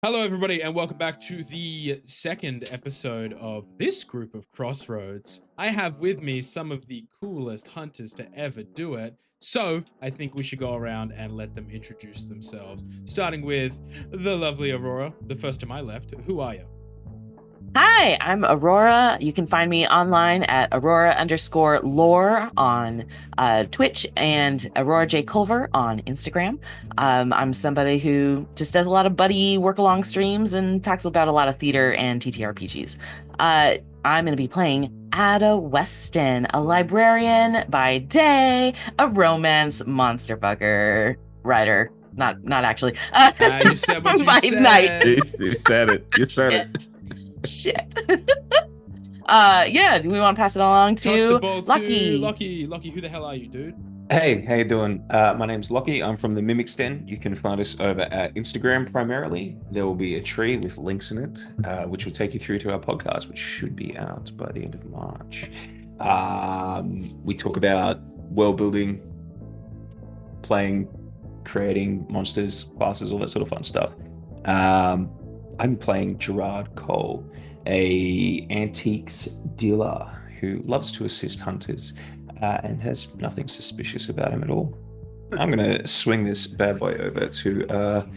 Hello, everybody, and welcome back to the second episode of this group of Crossroads. I have with me some of the coolest hunters to ever do it, so I think we should go around and let them introduce themselves, starting with the lovely Aurora, the first to my left. Who are you? Hi, I'm Aurora. You can find me online at Aurora_lore on Twitch and Aurora J. Culver on Instagram. I'm somebody who just does a lot of buddy work-along streams and talks about a lot of theater and TTRPGs. I'm going to be playing Ada Weston, a librarian by day, a romance monster fucker writer. Not actually. You said what you by said. night. You said it. You said it. Shit. Yeah, do we want to pass it along Toss the to ball to Lucky? Lucky, who the hell are you, dude? Hey, how you doing? My name's Lockie. I'm from the Mimic's Den. You can find us over at Instagram primarily. There will be a tree with links in it, which will take you through to our podcast, which should be out by the end of March. We talk about world building, playing, creating monsters, classes, all that sort of fun stuff. I'm playing Gerard Cole, a antiques dealer who loves to assist hunters and has nothing suspicious about him at all. I'm gonna swing this bad boy over to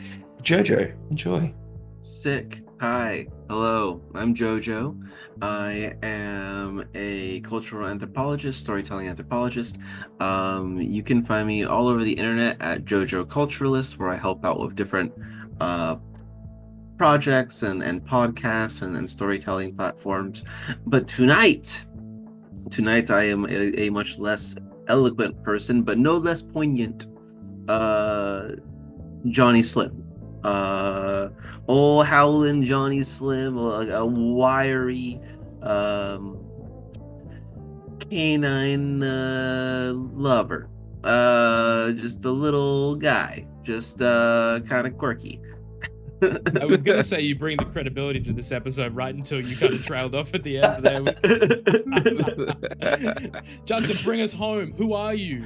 Jojo. Enjoy. Sick. Hi. Hello. I'm Jojo. I am a cultural anthropologist, storytelling anthropologist. You can find me all over the internet at Jojo Culturalist, where I help out with different projects and podcasts and storytelling platforms. But tonight I am a much less eloquent person, but no less poignant. Johnny Slim. Old Howling Johnny Slim, a wiry canine lover. Just a little guy, just kind of quirky. I was gonna say you bring the credibility to this episode right until you kind of trailed off at the end there. Justin, bring us home. Who are you?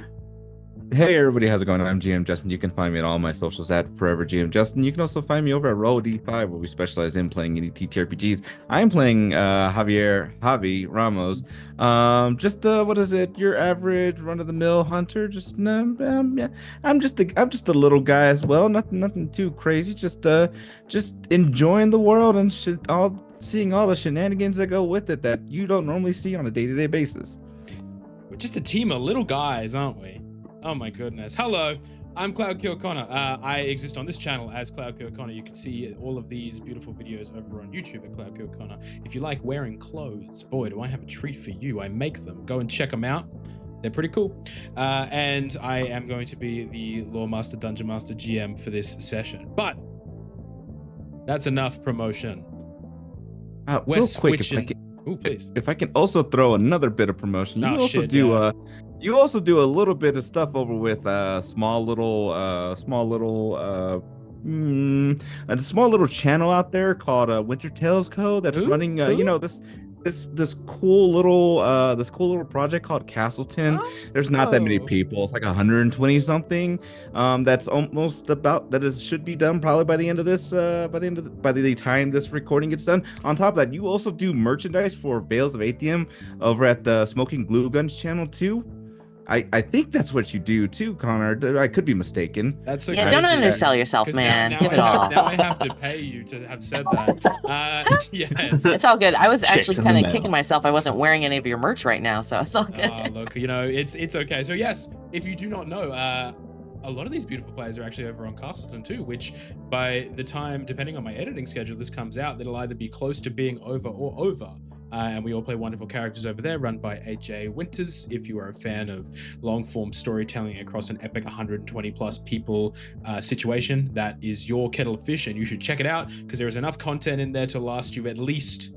Hey everybody, how's it going? I'm GM Justin. You can find me on all my socials at Forever GM Justin. You can also find me over at Roll D5, where we specialize in playing any TTRPGs. I'm playing Javi, Ramos. What is it? Your average run-of-the-mill hunter. Yeah. I'm just a little guy as well. Nothing too crazy. Just enjoying the world and seeing all the shenanigans that go with it that you don't normally see on a day-to-day basis. We're just a team of little guys, aren't we? Oh my goodness. Hello, I'm Cloudkill Connor. I exist on this channel as Cloudkill Connor. You can see all of these beautiful videos over on YouTube at Cloudkill Connor. If you like wearing clothes, boy, do I have a treat for you. I make them. Go and check them out. They're pretty cool. And I am going to be the Lore Master, Dungeon Master, GM for this session. But that's enough promotion. Real quick, if I can also throw another bit of promotion. You also do a little bit of stuff over with a small little channel out there called Winter Tales Co. that's running this cool little project called Castleton. There's not that many people. It's like 120 something. That's almost should be done probably by the end of this by the time this recording gets done. On top of that, you also do merchandise for Veils of Atheum over at the Smoking Glue Guns channel too. I think that's what you do too, Connor. I could be mistaken. That's okay. Yeah, don't undersell yourself, man. Give it all. Now I have to pay you to have said that. Yes. It's all good. I was actually kind of kicking myself. I wasn't wearing any of your merch right now, so it's all good. Look, it's okay. So yes, if you do not know, a lot of these beautiful players are actually over on Castleton too, which by the time, depending on my editing schedule, this comes out, it'll either be close to being over or over. And we all play wonderful characters over there, run by AJ Winters. If you are a fan of long-form storytelling across an epic 120 plus people situation, that is your kettle of fish, and you should check it out because there is enough content in there to last you at least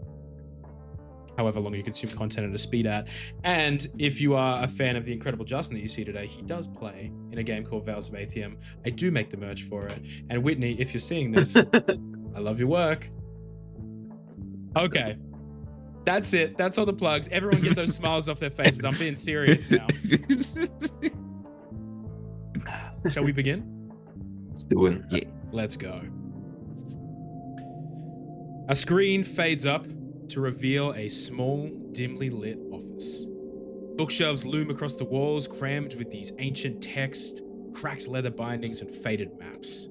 however long you consume content at a speed at. And if you are a fan of the incredible Justin that you see today, he does play in a game called Veils of Atheum. I do make the merch for it. And Whitney, if you're seeing this, I love your work. Okay. That's it. That's all the plugs. Everyone get those smiles off their faces. I'm being serious now. Shall we begin? Let's do it. Yeah. Let's go. A screen fades up to reveal a small, dimly lit office. Bookshelves loom across the walls, crammed with these ancient texts, cracked leather bindings, and faded maps.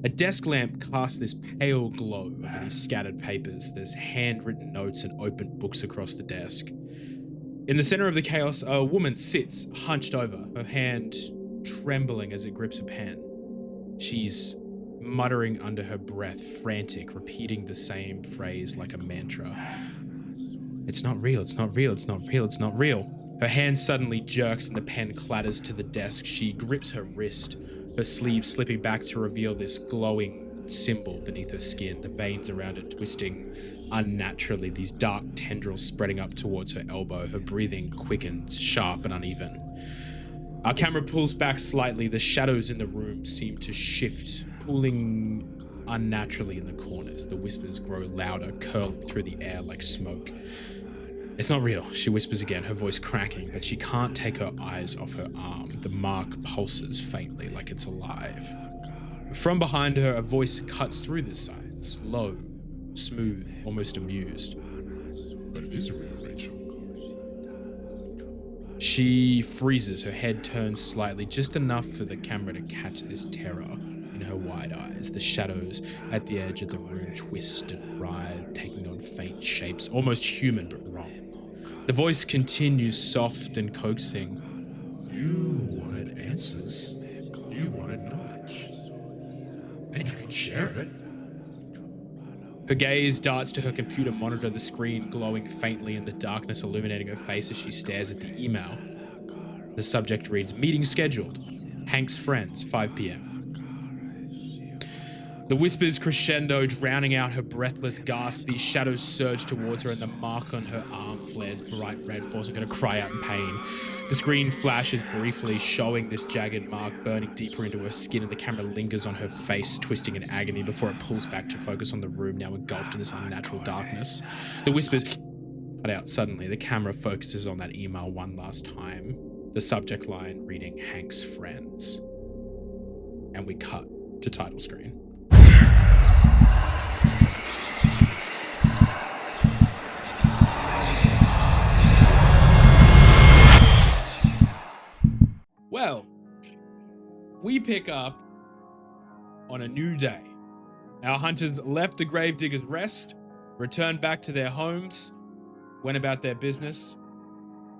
A desk lamp casts this pale glow over these scattered papers. There's handwritten notes and open books across the desk. In the center of the chaos, a woman sits hunched over, her hand trembling as it grips a pen. She's muttering under her breath, frantic, repeating the same phrase like a mantra. It's not real, it's not real, it's not real, it's not real. Her hand suddenly jerks and the pen clatters to the desk. She grips her wrist, her sleeve slipping back to reveal this glowing symbol beneath her skin, the veins around it twisting unnaturally, these dark tendrils spreading up towards her elbow. Her breathing quickens, sharp and uneven. Our camera pulls back slightly. The shadows in the room seem to shift, pulling unnaturally in the corners. The whispers grow louder, curling through the air like smoke. It's not real, she whispers again, her voice cracking, but she can't take her eyes off her arm. The mark pulses faintly like it's alive. From behind her, a voice cuts through the silence, low, smooth, almost amused. But it is real, Rachel. She freezes, her head turns slightly, just enough for the camera to catch this terror in her wide eyes. The shadows at the edge of the room twist and writhe, taking on faint shapes, almost human but wrong. The voice continues, soft and coaxing. You wanted answers. You wanted knowledge. And you can share it. Her gaze darts to her computer monitor, the screen glowing faintly in the darkness, illuminating her face as she stares at the email. The subject reads, meeting scheduled. Hank's friends, 5 p.m. The whispers crescendo, drowning out her breathless gasp. These shadows surge towards her and the mark on her arm flares bright red, forcing her to cry out in pain. The screen flashes briefly, showing this jagged mark burning deeper into her skin, and the camera lingers on her face, twisting in agony before it pulls back to focus on the room now engulfed in this unnatural darkness. The whispers cut out suddenly. The camera focuses on that email one last time. The subject line reading Hank's friends. And we cut to title screen. Well, we pick up on a new day. Our hunters left the Gravedigger's Rest, returned back to their homes, went about their business,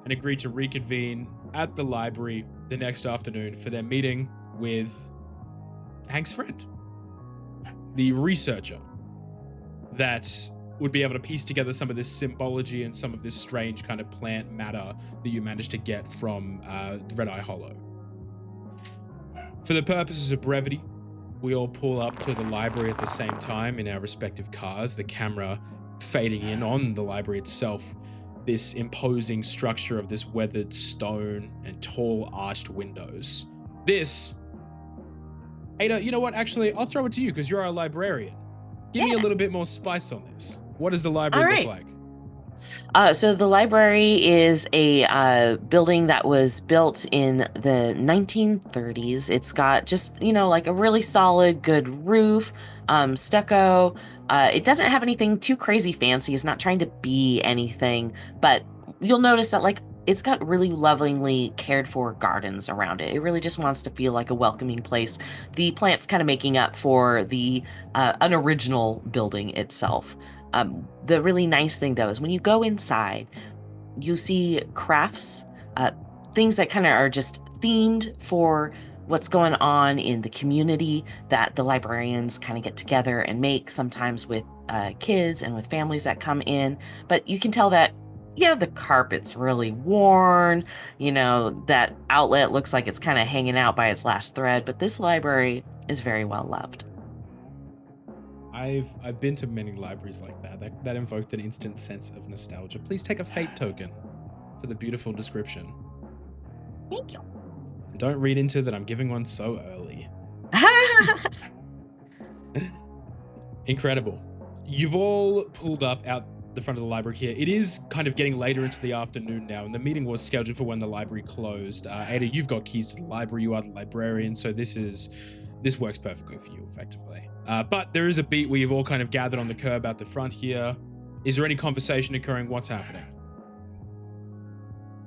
and agreed to reconvene at the library the next afternoon for their meeting with Hank's friend, the researcher that would be able to piece together some of this symbology and some of this strange kind of plant matter that you managed to get from Red Eye Hollow. For the purposes of brevity, we all pull up to the library at the same time in our respective cars, the camera fading in on the library itself, this imposing structure of this weathered stone and tall arched windows. This, Ada, you know what? Actually, I'll throw it to you because you're our librarian. Give me a little bit more spice on this. What does the library look like? So the library is a building that was built in the 1930s. It's got just, like a really solid, good roof, stucco. It doesn't have anything too crazy fancy. It's not trying to be anything, but you'll notice that it's got really lovingly cared for gardens around it. It really just wants to feel like a welcoming place. The plants kind of making up for the unoriginal building itself. The really nice thing, though, is when you go inside, you see crafts, things that kind of are just themed for what's going on in the community that the librarians kind of get together and make, sometimes with kids and with families that come in. But you can tell that, the carpet's really worn, that outlet looks like it's kind of hanging out by its last thread, but this library is very well loved. I've been to many libraries like that. That invoked an instant sense of nostalgia. Please take a fate token for the beautiful description. Thank you. And don't read into that I'm giving one so early. Incredible. You've all pulled up out the front of the library here. It is kind of getting later into the afternoon now, and the meeting was scheduled for when the library closed. Ada, you've got keys to the library. You are the librarian, so this is this works perfectly for you, effectively. But there is a beat where you've all kind of gathered on the curb out the front here. Is there any conversation occurring? What's happening?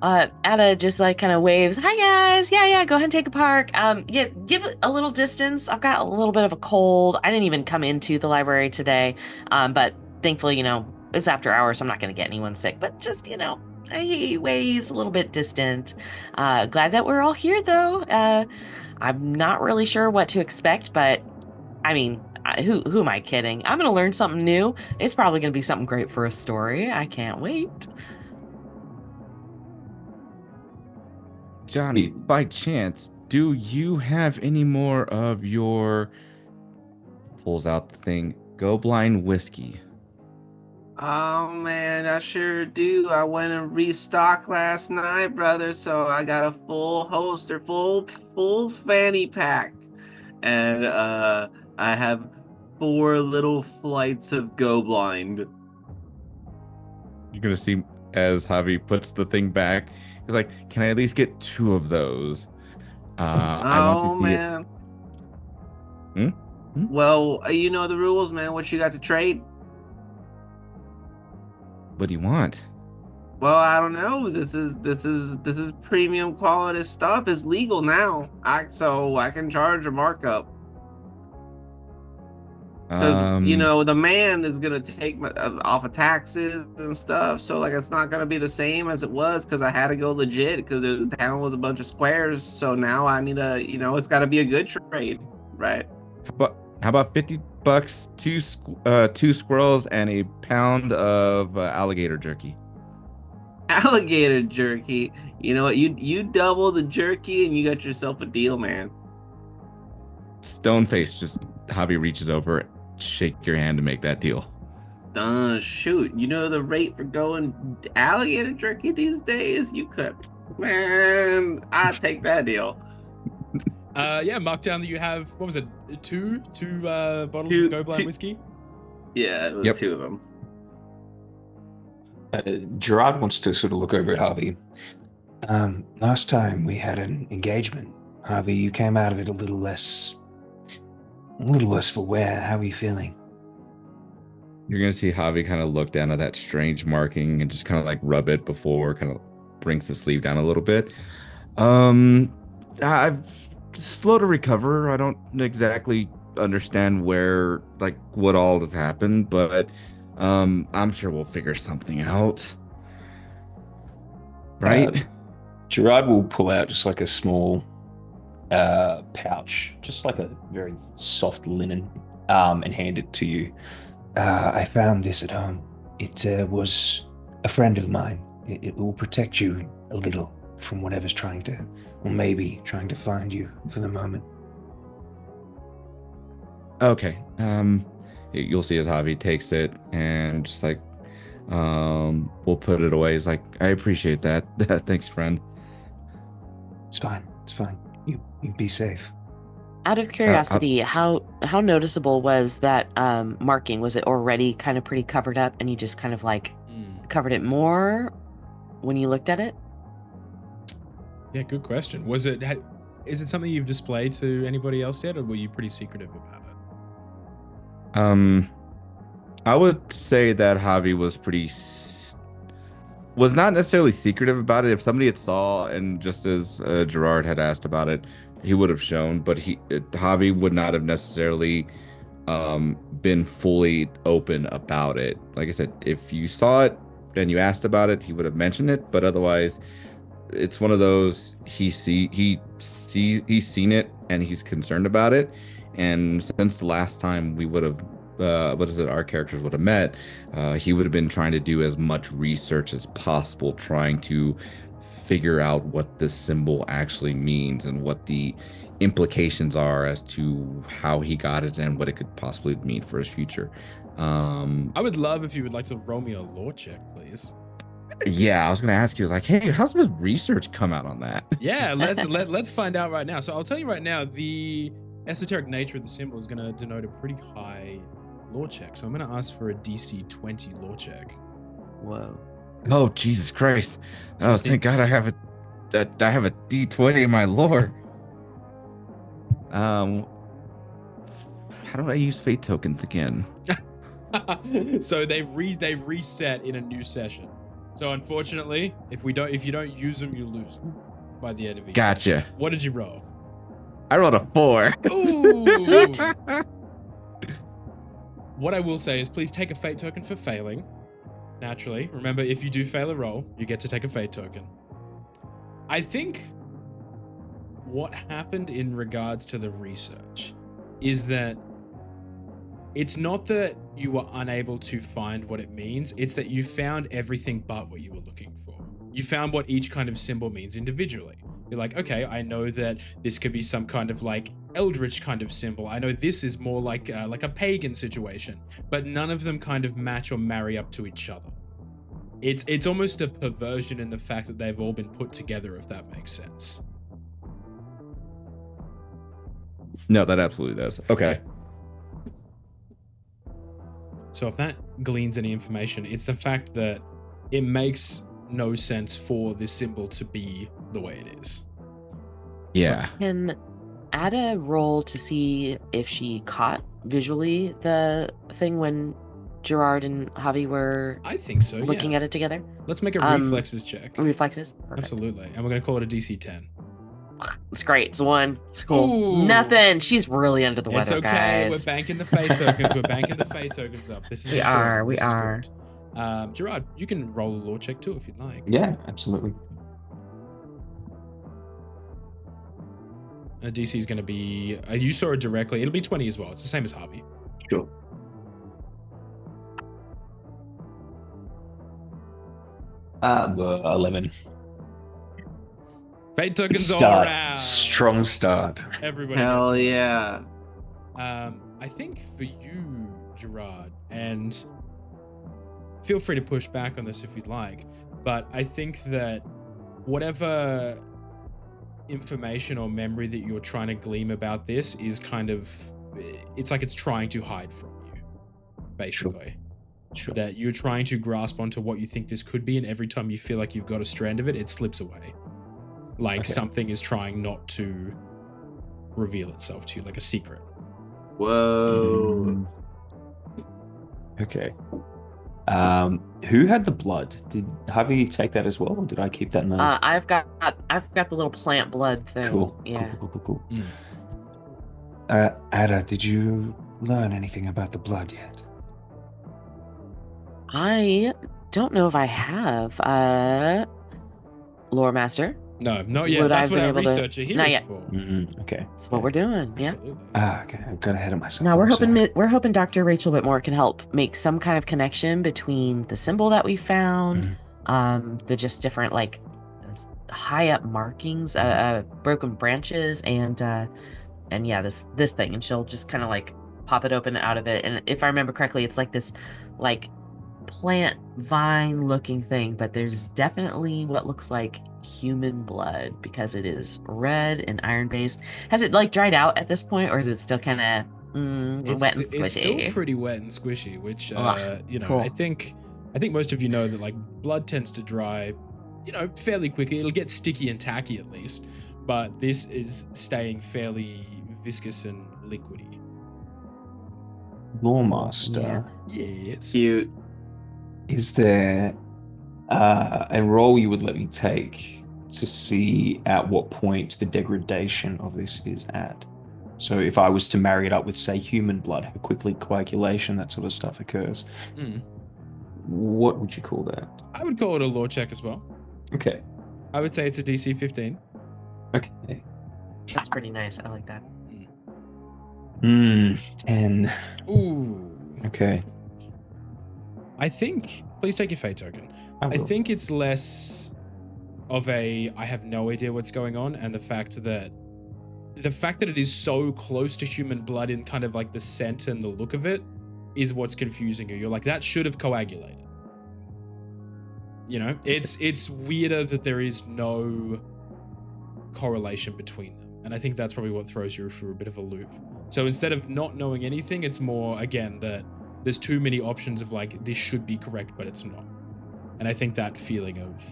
Ada just like kind of waves. Hi guys. Yeah, go ahead and take a park. Yeah, give it a little distance. I've got a little bit of a cold. I didn't even come into the library today. But thankfully, it's after hours, so I'm not going to get anyone sick. But just, he waves a little bit distant. Glad that we're all here though. I'm not really sure what to expect, but I mean, who am I kidding? I'm going to learn something new. It's probably going to be something great for a story. I can't wait. Johnny, by chance, do you have any more of your, pulls out the thing, Go Blind whiskey? Oh man, I sure do. I went and restocked last night, brother. So I got a full holster, full fanny pack, and I have 4 little flights of Go Blind. You're gonna see as Javi puts the thing back. He's like, "Can I at least get 2 of those?" I want to see man. It. Well, you know the rules, man. What you got to trade? What do you want? Well, I don't know. This is premium quality stuff. It's legal now. So I can charge a markup. Because the man is gonna take off of taxes and stuff, so like it's not gonna be the same as it was because I had to go legit because the town was a bunch of squares. So now I need it's got to be a good trade, right? How about $50? 2 squirrels and a pound of alligator jerky. Alligator jerky. You know what? You double the jerky and you got yourself a deal, man. Stone face, just Javi reaches over, shake your hand to make that deal. Shoot. You know the rate for going alligator jerky these days? You could. Man, I'd take that deal. Yeah, mark down that you have, what was it, two bottles of Go Blind whiskey? Yeah, it was 2 of them. Gerard wants to sort of look over at Javi. Last time we had an engagement, Javi, you came out of it a little less for wear. How are you feeling? You're going to see Javi kind of look down at that strange marking and just kind of like rub it before kind of brings the sleeve down a little bit. I've slow to recover. I don't exactly understand what all has happened, but I'm sure we'll figure something out. Right? Gerard will pull out just like a small pouch, just like a very soft linen, and hand it to you. I found this at home. It was a friend of mine. It will protect you a little from whatever's trying to find you for the moment. Okay. You'll see as Javi takes it and just like, we'll put it away. He's like, I appreciate that. Thanks, friend. It's fine. You be safe. Out of curiosity, how noticeable was that marking? Was it already kind of pretty covered up and you just kind of like covered it more when you looked at it? Yeah, good question. Is it something you've displayed to anybody else yet, or were you pretty secretive about it? I would say that Javi was not necessarily secretive about it. If somebody had saw, and just as Gerard had asked about it, he would have shown, but Javi would not have necessarily been fully open about it. Like I said, if you saw it and you asked about it, he would have mentioned it, but otherwise it's one of those he's seen it and he's concerned about it. And since the last time we would have our characters would have met, he would have been trying to do as much research as possible, trying to figure out what this symbol actually means and what the implications are as to how he got it and what it could possibly mean for his future. I would love if you would like to roll me a lore check, please. Yeah, I was gonna ask you, like, hey, how's the research come out on that? Yeah, let's find out right now. So I'll tell you right now, the esoteric nature of the symbol is gonna denote a pretty high lore check. So I'm gonna ask for a DC 20 lore check. Whoa. Oh, Jesus Christ. Oh, thank God I have a D20 in my lore. How do I use fate tokens again? So they reset in a new session. So unfortunately, if you don't use them, you lose them by the end of each session. Gotcha. What did you roll? I rolled a 4. Ooh. Sweet. What I will say is please take a fate token for failing. Naturally. Remember, if you do fail a roll, you get to take a fate token. I think what happened in regards to the research is that it's not that you were unable to find what it means, it's that you found everything but what you were looking for. You found what each kind of symbol means individually. You're like, okay, I know that this could be some kind of like eldritch kind of symbol. I know this is more like a pagan situation, but none of them kind of match or marry up to each other. It's almost a perversion in the fact that they've all been put together, if that makes sense. No, that absolutely does. Okay. So if that gleans any information, it's the fact that it makes no sense for this symbol to be the way it is. Yeah. Can Ada roll to see if she caught visually the thing when Gerard and Javi were I think so, looking yeah. at it together? Let's make a reflexes check. Reflexes? Perfect. Absolutely. And we're going to call it a DC 10. It's great. It's 1. It's cool. Ooh. Nothing. She's really under the It's weather, okay. guys. We're banking the fate tokens. We're banking the fate tokens up. This is We important. are, we This is are. good. Gerard, you can roll a law check too if you'd like. Yeah, absolutely. DC is going to be... you saw it directly. It'll be 20 as well. It's the same as Javi. Sure. Well, 11. Fate tokens all Start. around. Strong start. Everybody Hell gets one. yeah. I think for you, Gerard, and feel free to push back on this if you'd like, but I think that whatever information or memory that you're trying to glean about this is kind of, it's like it's trying to hide from you, basically. Sure. That you're trying to grasp onto what you think this could be, and every time you feel like you've got a strand of it, it slips away. Like something is trying not to reveal itself to you, like a secret. Whoa. Okay. Who had the blood? Did Javi take that as well, or did I keep that in the... I've got the little plant blood thing. Cool. Yeah. Cool. Mm. Ada, did you learn anything about the blood yet? I don't know if I have. Lore Master. No, not yet. Would I That's have what been our able to- researcher here Not is yet. for. Okay. That's what we're doing. Yeah. Absolutely. Okay. I got ahead of myself. Now we're I'm hoping sorry. we're hoping Dr. Rachel Whitmore can help make some kind of connection between the symbol that we found, the just different like those high up markings, broken branches, and yeah, this thing, and she'll just kind of like pop it open out of it, and if I remember correctly, it's like this like plant vine looking thing, but there's definitely what looks like human blood because it is red and iron based. Has it like dried out at this point, or is it still kind of wet and squishy? It's still pretty wet and squishy, which you know, cool. I think most of you know that like blood tends to dry, you know, fairly quickly. It'll get sticky and tacky at least, but this is staying fairly viscous and liquidy. Lawmaster, Yes. Cute. is there a role you would let me take to see at what point the degradation of this is at? So if I was to marry it up with, say, human blood, how quickly coagulation, that sort of stuff occurs, what would you call that? I would call it a law check as well. Okay. I would say it's a DC 15. Okay. That's pretty nice. I like that. 10. Ooh. Okay. I think, please take your fate token. I will. think it's less of a, I have no idea what's going on, and the fact that it is so close to human blood in kind of like the scent and the look of it is what's confusing you. You're like, that should have coagulated. You know, it's weirder that there is no correlation between them. And I think that's probably what throws you through a bit of a loop. So instead of not knowing anything, it's more, again, that there's too many options of like, this should be correct, but it's not. And I think that feeling of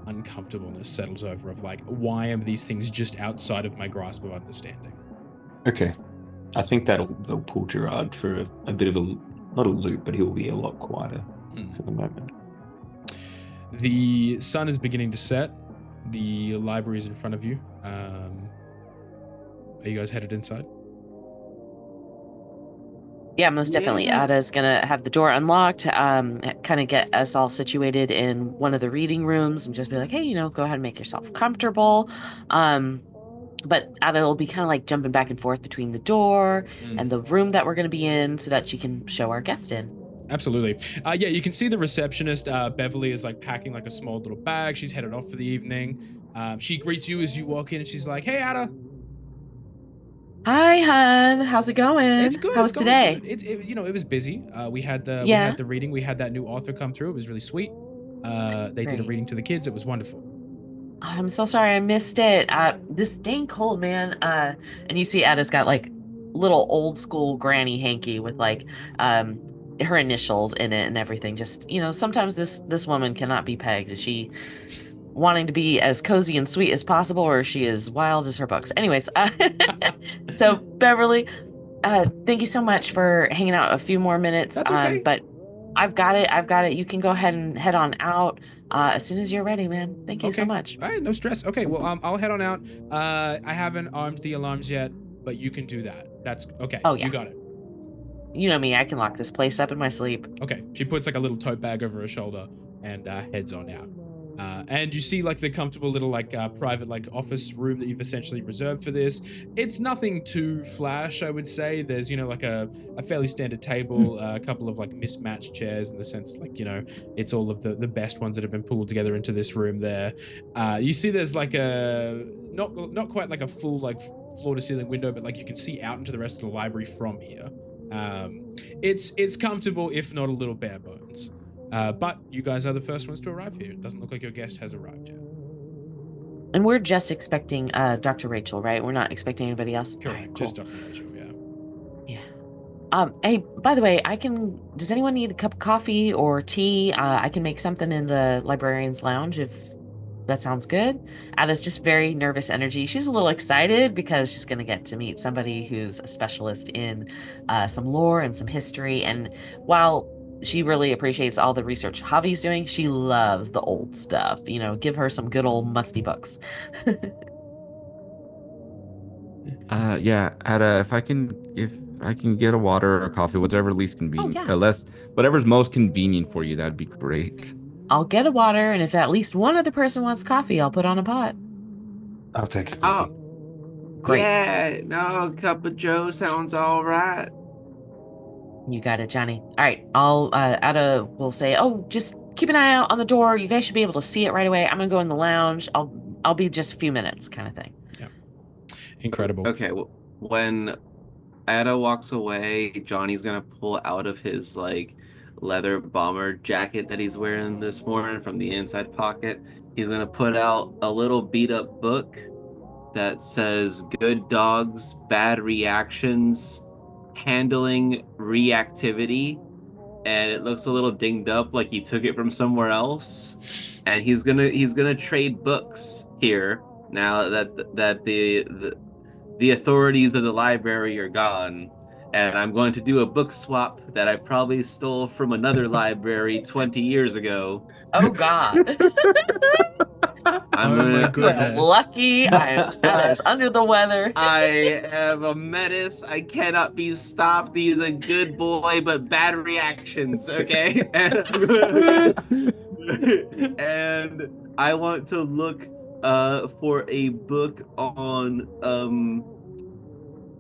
uncomfortableness settles over of like, why are these things just outside of my grasp of understanding? Okay. I think they'll pull Gerard for a bit of not a loop, but he'll be a lot quieter for the moment. The sun is beginning to set. The library is in front of you. Are you guys headed inside? Yeah, most definitely. Yeah. Ada's gonna have the door unlocked, kind of get us all situated in one of the reading rooms and just be like, hey, go ahead and make yourself comfortable. But Ada will be kind of like jumping back and forth between the door and the room that we're gonna be in so that she can show our guest in. Absolutely. Yeah, you can see the receptionist, Beverly, is like packing like a small little bag. She's headed off for the evening. She greets you as you walk in and she's like, hey, Ada. Hi, hun. How's it going? It's good. How was going today? Good. It was busy. We had the reading. We had that new author come through. It was really sweet. They did a reading to the kids. It was wonderful. I'm so sorry I missed it. This dang cold, man. And you see Ada's got like little old school granny hanky with like her initials in it and everything. Just, sometimes this woman cannot be pegged. Is she wanting to be as cozy and sweet as possible, or is she as wild as her books? Anyways, so Beverly, thank you so much for hanging out a few more minutes. That's okay. But I've got it. You can go ahead and head on out as soon as you're ready, man. Thank you so much. All right, no stress. Okay, well, I'll head on out. I haven't armed the alarms yet, but you can do that. That's okay. Oh, yeah. You got it. You know me, I can lock this place up in my sleep. Okay, she puts like a little tote bag over her shoulder and heads on out. And you see like the comfortable little like private like office room that you've essentially reserved for this. It's nothing too flash, I would say. There's like a fairly standard table, a couple of like mismatched chairs in the sense like it's all of the best ones that have been pulled together into this room there. You see there's like a not quite like a full like floor to ceiling window, but like you can see out into the rest of the library from here. It's comfortable, if not a little bare bones. But you guys are the first ones to arrive here. It doesn't look like your guest has arrived yet. And we're just expecting Dr. Rachel, right? We're not expecting anybody else? Correct. All right, cool. Just Dr. Rachel, yeah. Yeah. Hey, by the way, does anyone need a cup of coffee or tea? I can make something in the librarian's lounge if that sounds good. Ada's just very nervous energy. She's a little excited because she's going to get to meet somebody who's a specialist in some lore and some history. And while she really appreciates all the research Javi's doing, she loves the old stuff. Give her some good old musty books. Yeah, Ada, if I can get a water or a coffee, whatever least convenient, whatever's most convenient for you, that'd be great. I'll get a water, and if at least one other person wants coffee, I'll put on a pot. I'll take a coffee. Great. Yeah, no, a cup of Joe sounds all right. You got it, Johnny. All right, Ada will say, "Oh, just keep an eye out on the door. You guys should be able to see it right away. I'm gonna go in the lounge. I'll be just a few minutes," kind of thing. Yeah. Incredible. Okay, well, when Ada walks away, Johnny's gonna pull out of his like leather bomber jacket that he's wearing this morning from the inside pocket. He's gonna put out a little beat up book that says "Good Dogs, Bad Reactions, Handling Reactivity," and it looks a little dinged up like he took it from somewhere else. And he's gonna trade books here now that the authorities of the library are gone. And I'm going to do a book swap that I probably stole from another library 20 years ago. Oh God! My goodness. Lucky. Ada is under the weather. I am a menace. I cannot be stopped. He's a good boy, but bad reactions. Okay. And I want to look for a book on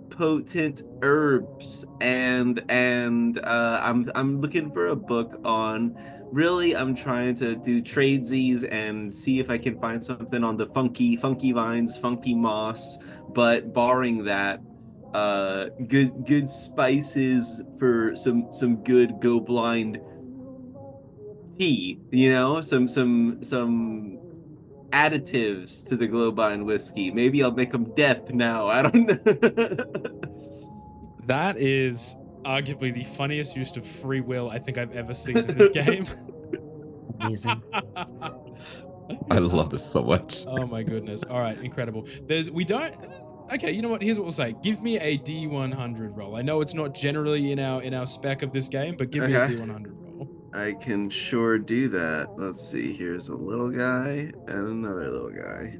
potent herbs, and I'm looking for a book on. Really, I'm trying to do tradesies and see if I can find something on the funky vines, funky moss. But barring that, good spices for some good go blind tea. Some additives to the Globine whiskey. Maybe I'll make them deaf now. I don't know. That is arguably the funniest use of free will I think I've ever seen in this game. Amazing. I love this so much. Oh my goodness. All right, incredible. Okay, you know what? Here's what we'll say. Give me a D100 roll. I know it's not generally in our spec of this game, but give me a Okay. D100 roll. I can sure do that. Let's see. Here's a little guy and another little guy.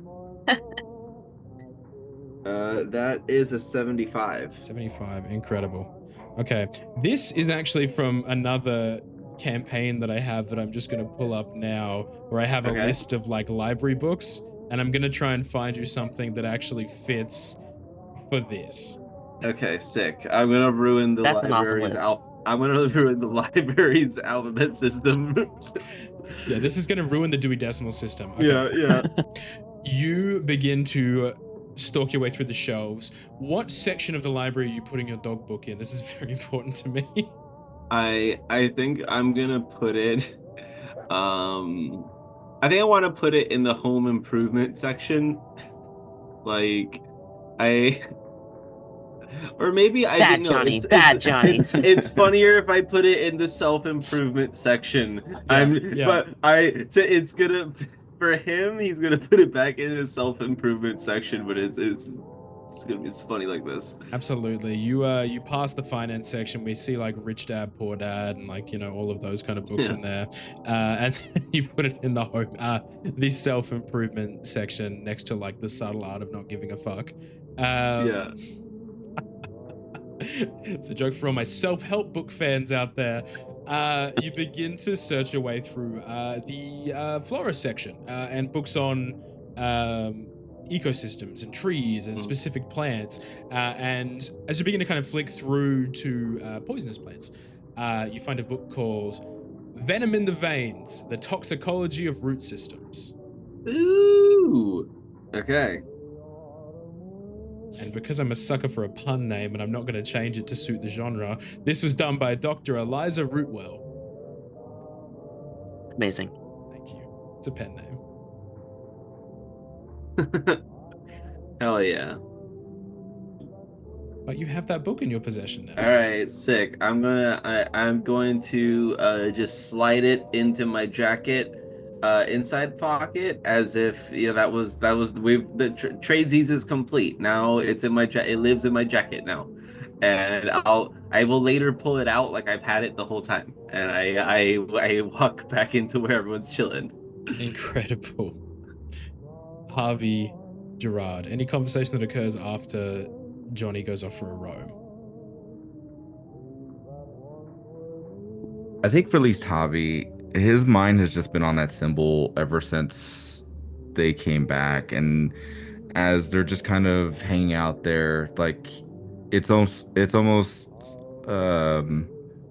That is a 75. 75, incredible. Okay, this is actually from another campaign that I have that I'm just going to pull up now, where I have a Okay. list of like library books, and I'm going to try and find you something that actually fits for this. Okay, sick. I'm gonna ruin the That's an awesome library's list. I'm gonna ruin the library's alphabet system. Yeah, this is going to ruin the Dewey Decimal System. Okay. Yeah. You begin to stalk your way through the shelves. What section of the library are you putting your dog book in? This is very important to me. I think I'm gonna put it. I think I want to put it in the home improvement section. Like, or maybe I Bad didn't know. Johnny, bad Johnny. It's funnier if I put it in the self-improvement section. Yeah. It's gonna for him. He's gonna put it back in the self-improvement section, but it's funny like this. Absolutely. You pass the finance section. We see like Rich Dad, Poor Dad, and like all of those kind of books in there. And then you put it in the self-improvement section next to like the subtle art of not giving a fuck. Yeah. It's a joke for all my self-help book fans out there. You begin to search your way through the flora section and books on ecosystems and trees and specific plants. And as you begin to kind of flick through to poisonous plants, you find a book called Venom in the Veins, The Toxicology of Root Systems. Ooh. Okay. And because I'm a sucker for a pun name and I'm not going to change it to suit the genre, this was done by Dr. Eliza Rootwell. Amazing. Thank you. It's a pen name. Hell yeah. But you have that book in your possession now. All right, sick. I'm going to just slide it into my jacket inside pocket as if that was the tradesies is complete. Now it's in my it lives in my jacket now. And I will later pull it out like I've had it the whole time. And I walk back into where everyone's chilling. Incredible. Javi, Gerard, any conversation that occurs after Johnny goes off for a roam? I think for at least Javi, his mind has just been on that symbol ever since they came back, and as they're just kind of hanging out there, like it's almost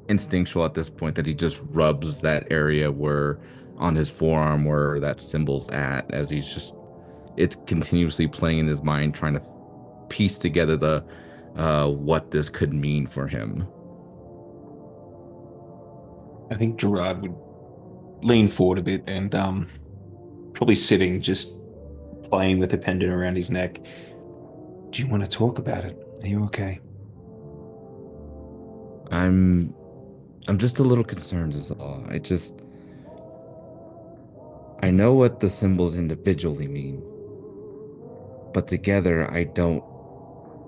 instinctual at this point that he just rubs that area where on his forearm where that symbol's at, as it's continuously playing in his mind, trying to piece together the what this could mean for him. I think Gerard would lean forward a bit and probably sitting, just playing with the pendant around his neck. Do you want to talk about it? Are you okay? I'm just a little concerned is all. I know what the symbols individually mean, but together I don't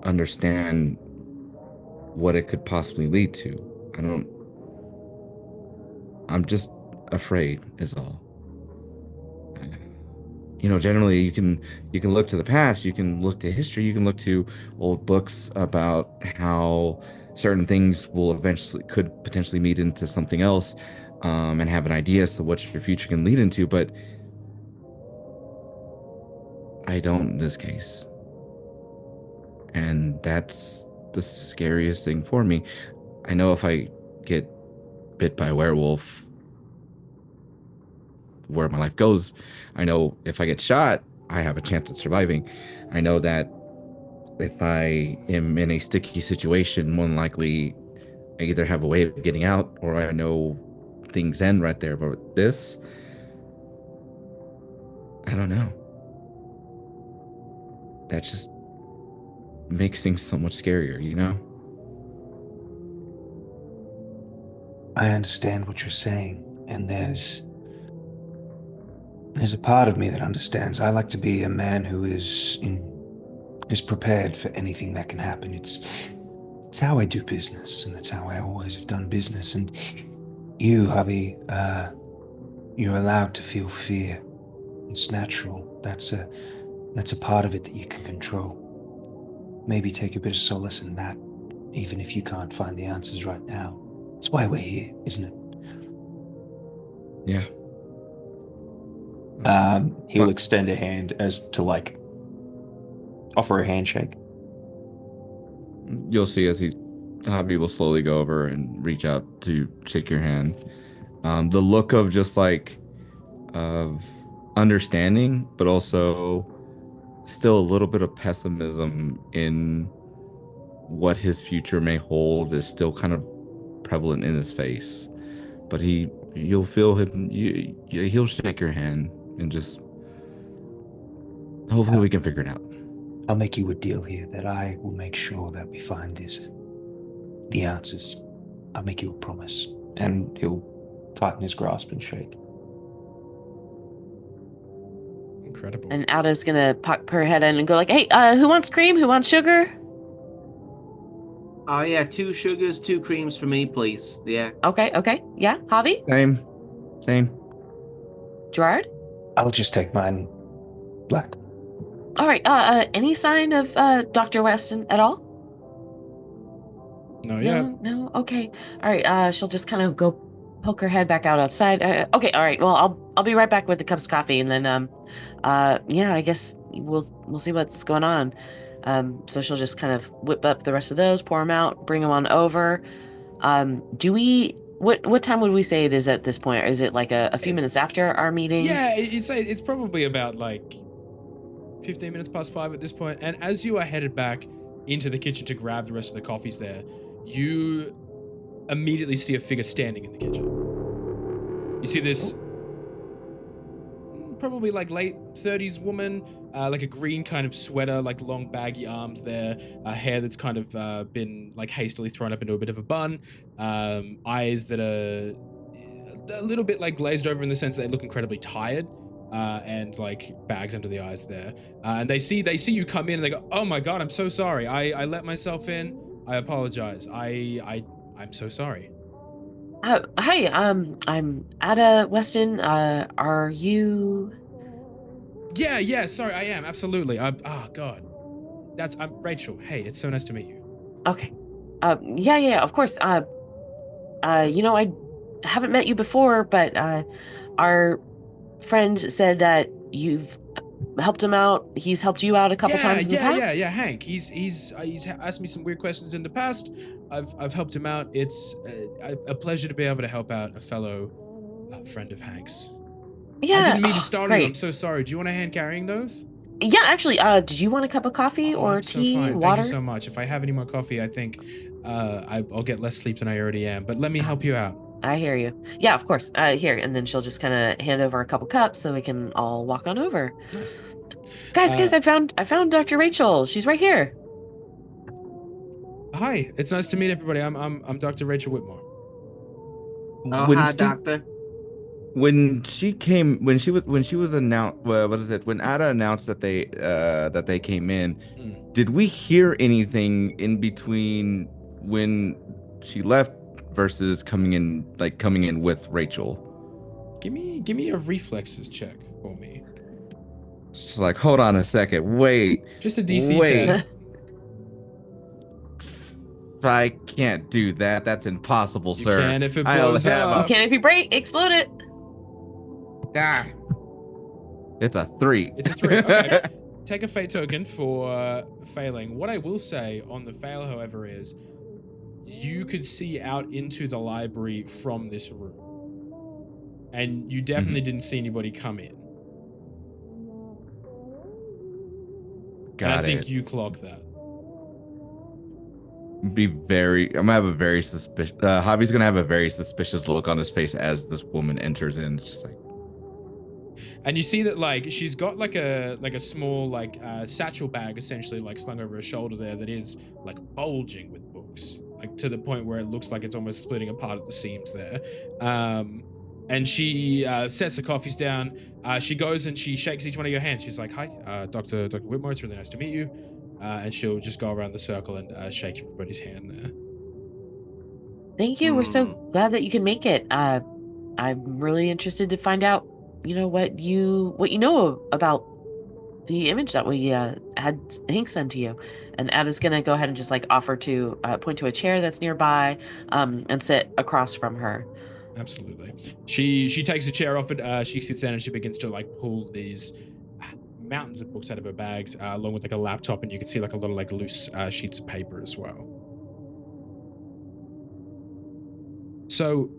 understand what it could possibly lead to. I'm just afraid is all. Generally you can look to the past, you can look to history, you can look to old books about how certain things could potentially lead into something else, and have an idea as to what your future can lead into, but I don't in this case. And that's the scariest thing for me. I know if I get bit by a werewolf, where my life goes. I know if I get shot, I have a chance at surviving. I know that if I am in a sticky situation, more than likely I either have a way of getting out or I know things end right there. But with this, I don't know. That just makes things so much scarier, I understand what you're saying, and there's a part of me that understands. I like to be a man who is is prepared for anything that can happen. It's how I do business, and it's how I always have done business. And you, Javi, you're allowed to feel fear. It's natural. That's a part of it that you can control. Maybe take a bit of solace in that, even if you can't find the answers right now. That's why we're here, isn't it? Yeah. He'll extend a hand as to like offer a handshake. You'll see as Javi will slowly go over and reach out to shake your hand. The look of just like of understanding, but also still a little bit of pessimism in what his future may hold is still kind of prevalent in his face. But you'll feel him. He'll shake your hand and just hopefully we can figure it out. I'll make you a deal here that I will make sure that we find the answers. I'll make you a promise. And he'll tighten his grasp and shake. Incredible. And Ada's gonna pop her head in and go like, "Hey, who wants cream? Who wants sugar?" Oh yeah, 2 sugars, 2 creams for me, please. Yeah. Okay. Yeah, Javi, Same. Gerard. I'll just take mine black. All right. Any sign of Dr. Weston at all? No, yeah. No. Okay. All right. She'll just kind of go poke her head back out outside. Okay. All right. Well, I'll be right back with the cups of coffee, and then yeah, I guess we'll see what's going on. So she'll just kind of whip up the rest of those, pour them out, bring them on over. What time would we say it is at this point? Is it like a few minutes after our meeting? Yeah, it's probably about like 15 minutes past 5 at this point. And as you are headed back into the kitchen to grab the rest of the coffees there, you immediately see a figure standing in the kitchen. You see this probably like late 30s woman, like a green kind of sweater, like long baggy arms there, hair that's kind of been like hastily thrown up into a bit of a bun, eyes that are a little bit like glazed over in the sense that they look incredibly tired, and like bags under the eyes there. And they see you come in and they go, "Oh my God, I'm so sorry. I let myself in. I apologize. I'm so sorry." Hi, I'm Ada Weston. Are you? Yeah, sorry, I am, absolutely. God. I'm Rachel. Hey, it's so nice to meet you. Okay. Yeah, of course. I haven't met you before, but our friend said that you've helped him out. He's helped you out a couple times in the past. Yeah, Hank. He's asked me some weird questions in the past. I've helped him out. It's a pleasure to be able to help out a fellow friend of Hank's. Yeah. I didn't mean to startle great. you. I'm so sorry. Do you want a hand carrying those? Yeah, actually, did you want a cup of coffee or I'm so tea, fine. water? Thank you so much. If I have any more coffee, I think I'll get less sleep than I already am. But let me help you out. I hear you. Yeah, of course. Here, and then she'll just kind of hand over a couple cups so we can all walk on over. Nice. Guys, I found Dr. Rachel. She's right here. Hi, it's nice to meet everybody. I'm Dr. Rachel Whitmore. Oh, hi, doctor. When she was announced, when Ada announced that they came in, did we hear anything in between when she left versus coming in with Rachel? Give me a reflexes check for me. She's like, hold on a second, wait. Just a DC 10. I can't do that. That's impossible, sir. You can if it I don't blows have up. You can if you break, explode it. Ah. It's a 3. It's a 3. Okay. Take a fate token for failing. What I will say on the fail, however, is you could see out into the library from this room. And you definitely didn't see anybody come in. Got and I think it. you clocked that. I'm gonna have a very suspicious. Javi's gonna have a very suspicious look on his face as this woman enters in. It's just like, and you see that like she's got like a small like satchel bag essentially like slung over her shoulder there that is like bulging with books, like to the point where it looks like it's almost splitting apart at the seams there. And she sets the coffees down. She goes and she shakes each one of your hands. She's like, "Hi, Dr. Whitmore. It's really nice to meet you. and she'll just go around the circle and shake everybody's hand there. Thank you. We're so glad that you can make it. I'm really interested to find out, what you know about the image that we had Hank send to you. And Ada's gonna go ahead and just like offer to point to a chair that's nearby, and sit across from her. Absolutely. She takes a chair off, but she sits down and she begins to like pull these mountains of books out of her bags, along with like a laptop, and you can see like a lot of like loose sheets of paper as well. So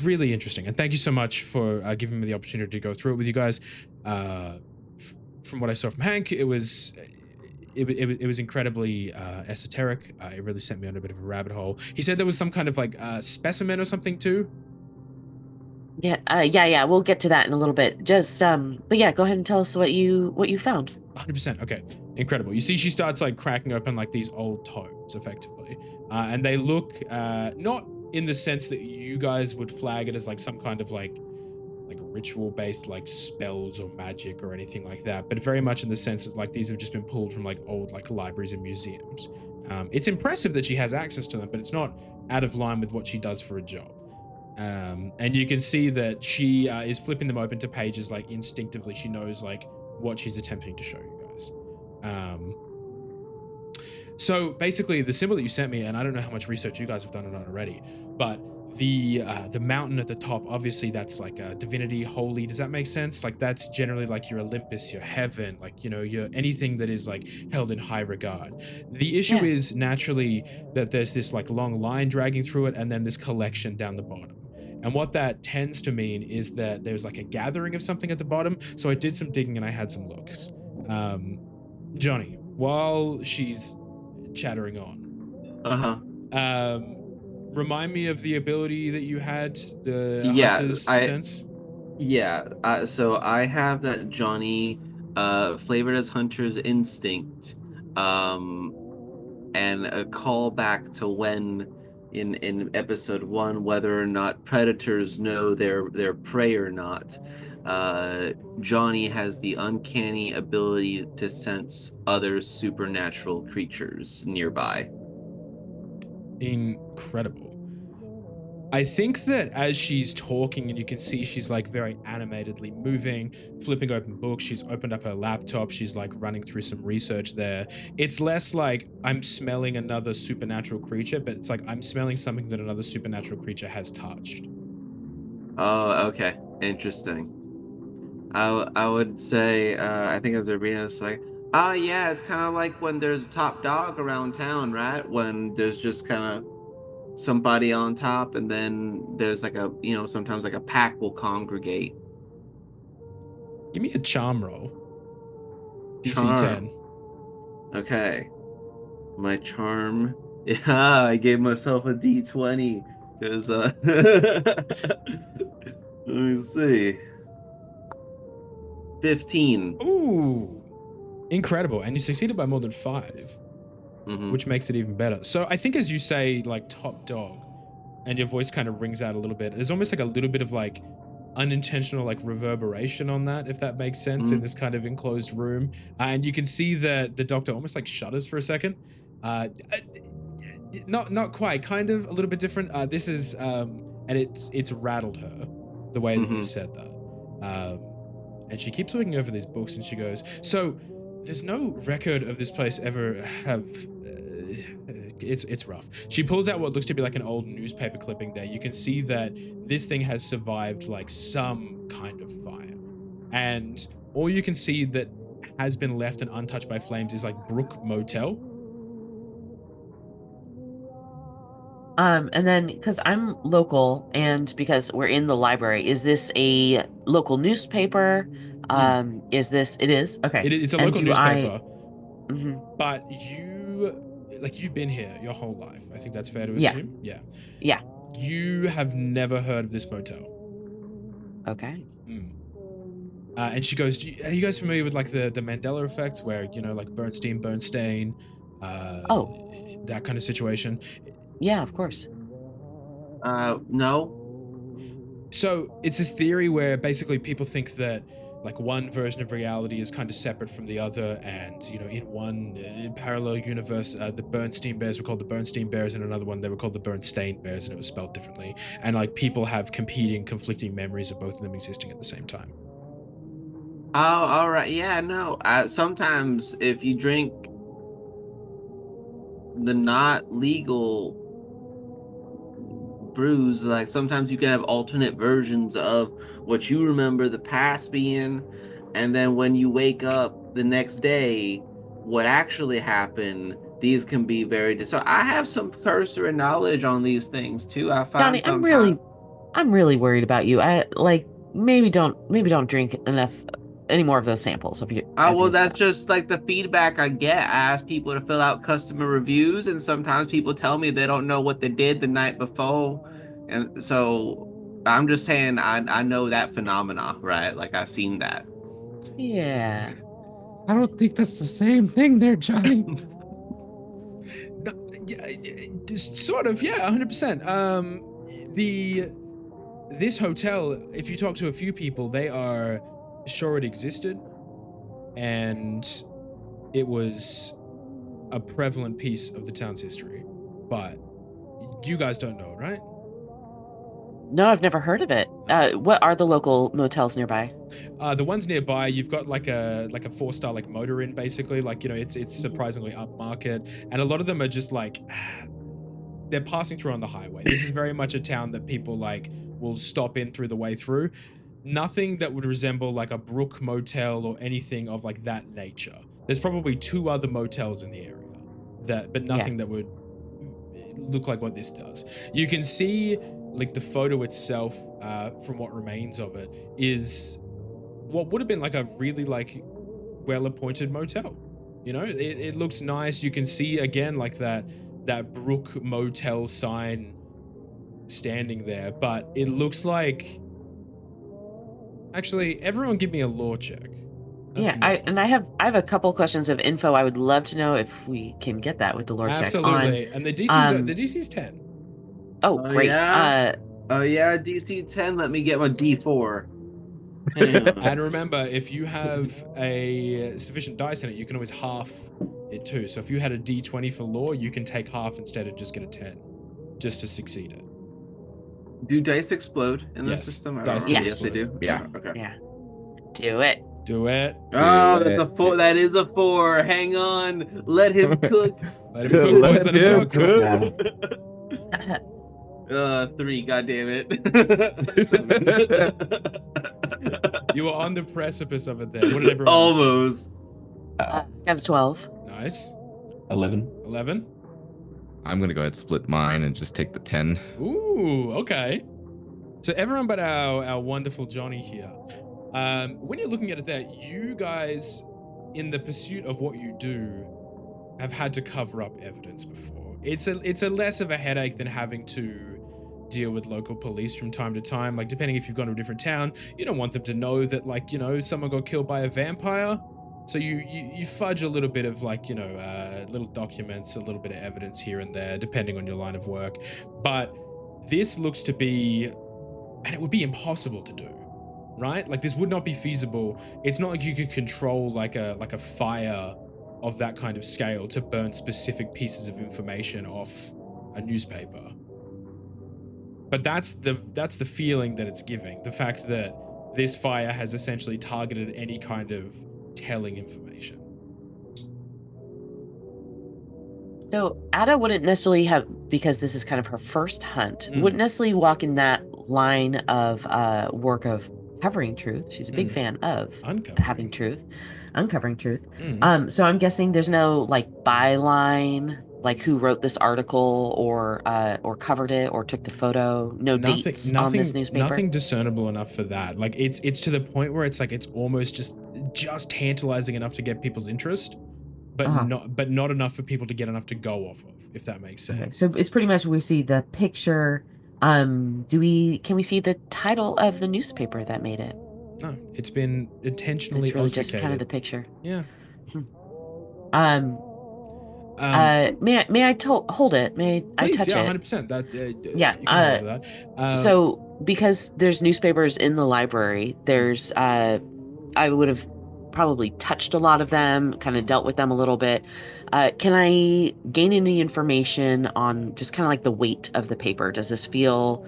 really interesting, and thank you so much for giving me the opportunity to go through it with you guys. From what I saw from Hank, it was incredibly esoteric. It really sent me on a bit of a rabbit hole. He said there was some kind of like specimen or something too. Yeah. We'll get to that in a little bit. Just but yeah, go ahead and tell us what you found. 100%. Okay, incredible. You see, she starts like cracking open like these old tomes, effectively, and they look not in the sense that you guys would flag it as like some kind of like ritual-based like spells or magic or anything like that, but very much in the sense that like these have just been pulled from like old like libraries and museums. It's impressive that she has access to them, but it's not out of line with what she does for a job. And you can see that she is flipping them open to pages like instinctively. She knows like what she's attempting to show you guys. So basically the symbol that you sent me, and I don't know how much research you guys have done on it already, but the mountain at the top, obviously that's like a divinity, holy. Does that make sense? Like that's generally like your Olympus, your heaven, like, your anything that is like held in high regard. The issue is naturally that there's this like long line dragging through it, and then this collection down the bottom. And what that tends to mean is that there's like a gathering of something at the bottom. So I did some digging and I had some looks. Johnny, while she's chattering on, remind me of the ability that you had, the hunter's sense. So I have that Johnny flavored as hunter's instinct, and a callback to when in episode 1 whether or not predators know their prey or not. Johnny has the uncanny ability to sense other supernatural creatures nearby. Incredible. I think that as she's talking, and you can see she's like very animatedly moving, flipping open books, she's opened up her laptop, she's like running through some research there. It's less like I'm smelling another supernatural creature, but it's like I'm smelling something that another supernatural creature has touched. Oh, okay. Interesting. I would say, I think as Arena is like, yeah, it's kind of like when there's a top dog around town, right? When there's just kind of somebody on top, and then there's like a, sometimes like a pack will congregate. Give me a charm roll. DC Charm. 10. Okay. My charm. Yeah, I gave myself a D20 because let me see. 15. Ooh, incredible. And you succeeded by more than 5. Which makes it even better. So I think as you say like top dog, and your voice kind of rings out a little bit, there's almost like a little bit of like unintentional like reverberation on that, if that makes sense, in this kind of enclosed room. And you can see that the doctor almost like shudders for a second. Not quite, kind of a little bit different. This is and it's rattled her the way that you said that. And she keeps looking over these books and she goes, so there's no record of this place ever have it's rough. She pulls out what looks to be like an old newspaper clipping there. You can see that this thing has survived like some kind of fire, and all you can see that has been left and untouched by flames is like Brook Motel. And then because I'm local and because we're in the library, is this a local newspaper? Is this? It is. Okay. It's a local newspaper. But you've been here your whole life. I think that's fair to assume. Yeah. You have never heard of this motel. Okay. And she goes, are you guys familiar with like the Mandela effect, where like Bernstein, that kind of situation? Yeah, of course. No. So it's this theory where basically people think that like one version of reality is kind of separate from the other, and in one parallel universe, the Bernstein Bears were called the Bernstein Bears, and another one they were called the Bernstein Bears, and it was spelled differently. And like people have competing, conflicting memories of both of them existing at the same time. Oh, all right. Yeah, no. Sometimes if you drink the not legal brews, like sometimes you can have alternate versions of what you remember the past being, and then when you wake up the next day, what actually happened. These can be very so I have some cursory knowledge on these things too. I found Johnny, I'm really worried about you. I like maybe don't drink enough any more of those samples of your. Oh, of well, your that's stuff. just like the feedback I get. I ask people to fill out customer reviews, and sometimes people tell me they don't know what they did the night before. And so I'm just saying I know that phenomena, right? Like I've seen that. Yeah. I don't think that's the same thing there, Johnny. Just sort of, yeah, 100%. This hotel, if you talk to a few people, they are sure it existed, and it was a prevalent piece of the town's history. But you guys don't know it, right? No, I've never heard of it. What are the local motels nearby? The ones nearby, you've got like a 4-star like Motor Inn, basically. Like, it's surprisingly upmarket, and a lot of them are just like they're passing through on the highway. This is very much a town that people like will stop in through the way through. Nothing that would resemble like a Brook Motel or anything of like that nature. There's probably 2 other motels in the area but nothing that would look like what this does. You can see like the photo itself, from what remains of it, is what would have been like a really like well-appointed motel. It looks nice. You can see again like that Brook Motel sign standing there, but it looks like, actually, everyone give me a lore check. That's I have a couple questions of info. I would love to know if we can get that with the lore check. Absolutely. And the DC's 10. Oh, great. Yeah. Oh yeah, DC 10. Let me get my D4. And remember, if you have a sufficient dice in it, you can always half it too. So if you had a D20 for lore, you can take half instead and just get a 10, just to succeed it. Do dice explode in the Yes, system? dice do Yes, they do. Yeah. Okay. Yeah. Do it. Do it. Oh, that's a 4. That is a 4. Hang on. Let him cook. Let him cook, boys. Let him cook. 3. God damn it. You were on the precipice of it there. What did everyone else get? Almost. I have a 12. Nice. 11. 11. I'm gonna go ahead and split mine and just take the 10. Ooh, okay. So everyone but our wonderful Johnny here. When you're looking at it there, you guys, in the pursuit of what you do, have had to cover up evidence before. It's a less of a headache than having to deal with local police from time to time. Like, depending if you've gone to a different town, you don't want them to know that, like, someone got killed by a vampire. So you fudge a little bit of like, little documents, a little bit of evidence here and there, depending on your line of work. But this looks to be, and it would be impossible to do, right? Like, this would not be feasible. It's not like you could control like a fire of that kind of scale to burn specific pieces of information off a newspaper. But that's the feeling that it's giving. The fact that this fire has essentially targeted any kind of telling information. So Ada wouldn't necessarily have, because this is kind of her first hunt, wouldn't necessarily walk in that line of work of covering truth. She's a big fan of uncovering truth. So I'm guessing there's no like byline, like who wrote this article or covered it or took the photo. Dates on this newspaper. Nothing discernible enough for that. Like it's to the point where it's like it's almost just tantalizing enough to get people's interest, but not enough for people to get enough to go off of, if that makes sense. Okay, so it's pretty much we see the picture. Can we see the title of the newspaper that made it? No, it's been intentionally It's really just obfuscated. kind of the picture. Yeah. May I hold it? May I touch yeah, it? 100%. That Yeah, you can hold that. So because there's newspapers in the library, there's I would have probably touched a lot of them, kind of dealt with them a little bit. Can I gain any information on just kind of like the weight of the paper? Does this feel,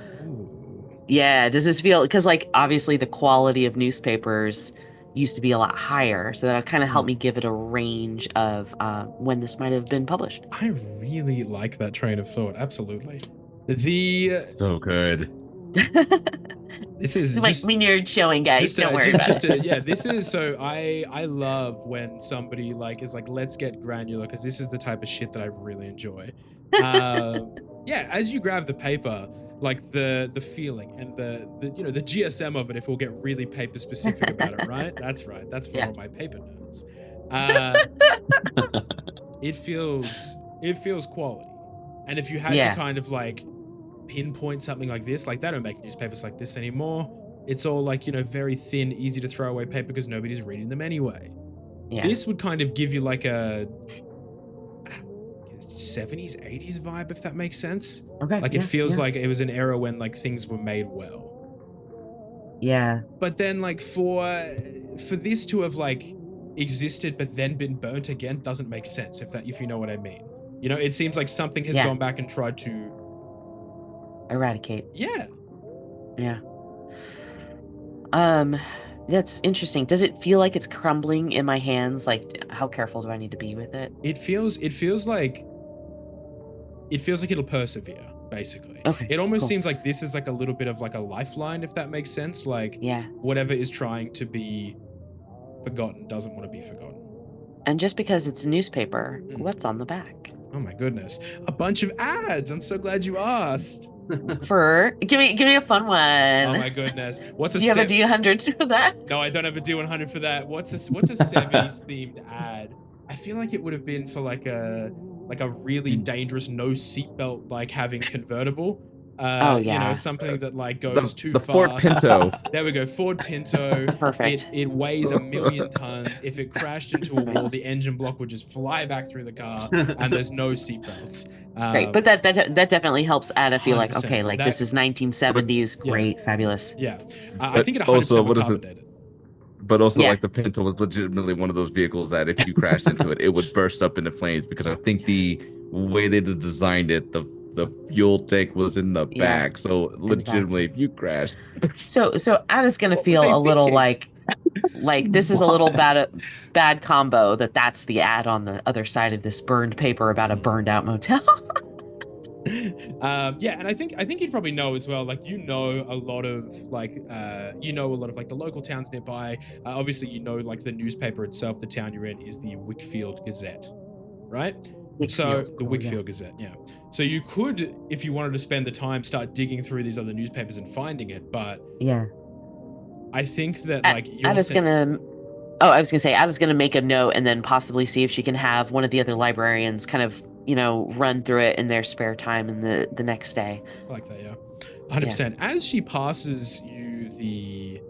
does this feel, because like obviously the quality of newspapers used to be a lot higher. So that'll kind of help me give it a range of when this might have been published. I really like that train of thought. Absolutely. So good. This is like just, you're showing, guys. Don't worry about it. Yeah, this is so I love when somebody like is like, let's get granular, because this is the type of shit that I really enjoy. Yeah, as you grab the paper, like the feeling and the you know the GSM of it, if we'll get really paper specific about it, right? That's right. That's for all my paper nerds. It feels quality. And if you had to kind of like pinpoint something like this, like they don't make newspapers like this anymore. It's all like, you know, very thin, easy to throw away paper because nobody's reading them anyway. Yeah. This would kind of give you like a 70s, 80s vibe, if that makes sense. Okay. Like it feels like it was an era when like things were made well. Yeah. But then like for this to have like existed but then been burnt again doesn't make sense, if you know what I mean. You know, it seems like something has gone back and tried to eradicate. Yeah. That's interesting. Does it feel like it's crumbling in my hands? Like, how careful do I need to be with it? It feels like it'll persevere, basically. Okay. It almost seems like this is like a little bit of like a lifeline, if that makes sense. Like, whatever is trying to be forgotten doesn't want to be forgotten. And just because it's a newspaper, what's on the back? Oh my goodness. A bunch of ads. I'm so glad you asked. Give me a fun one. Oh my goodness. Do you have a D100 for that? No, I don't have a D100 for that. What's a 70s themed ad? I feel like it would have been for like a really dangerous no seatbelt like having convertible. You know, something that like goes too fast. The Ford Pinto. There we go. Ford Pinto. Perfect. It weighs 1,000,000 tons. If it crashed into a wall, the engine block would just fly back through the car, and there's no seatbelts. Great, but that definitely helps add a feel like, okay, like this is 1970s, great, fabulous. Yeah, I think it 100% would accommodate it. But also, like the Pinto was legitimately one of those vehicles that if you crashed into it, it would burst up into flames, because I think the way they designed it, the fuel tank was in the back, so legitimately, if you crashed. So Ada's gonna feel a little like this is a little bad combo. That's the ad on the other side of this burned paper about a burned out motel. Yeah, and I think you'd probably know as well, like, you know a lot of like the local towns nearby. Obviously, you know, like the newspaper itself, the town you're in is the Wickfield Gazette, right? So the Wickfield Gazette, yeah. So you could, if you wanted to spend the time, start digging through these other newspapers and finding it, but I think that like I was gonna make a note and then possibly see if she can have one of the other librarians kind of, you know, run through it in their spare time in the next day. I like that, yeah. 100%. As she passes you the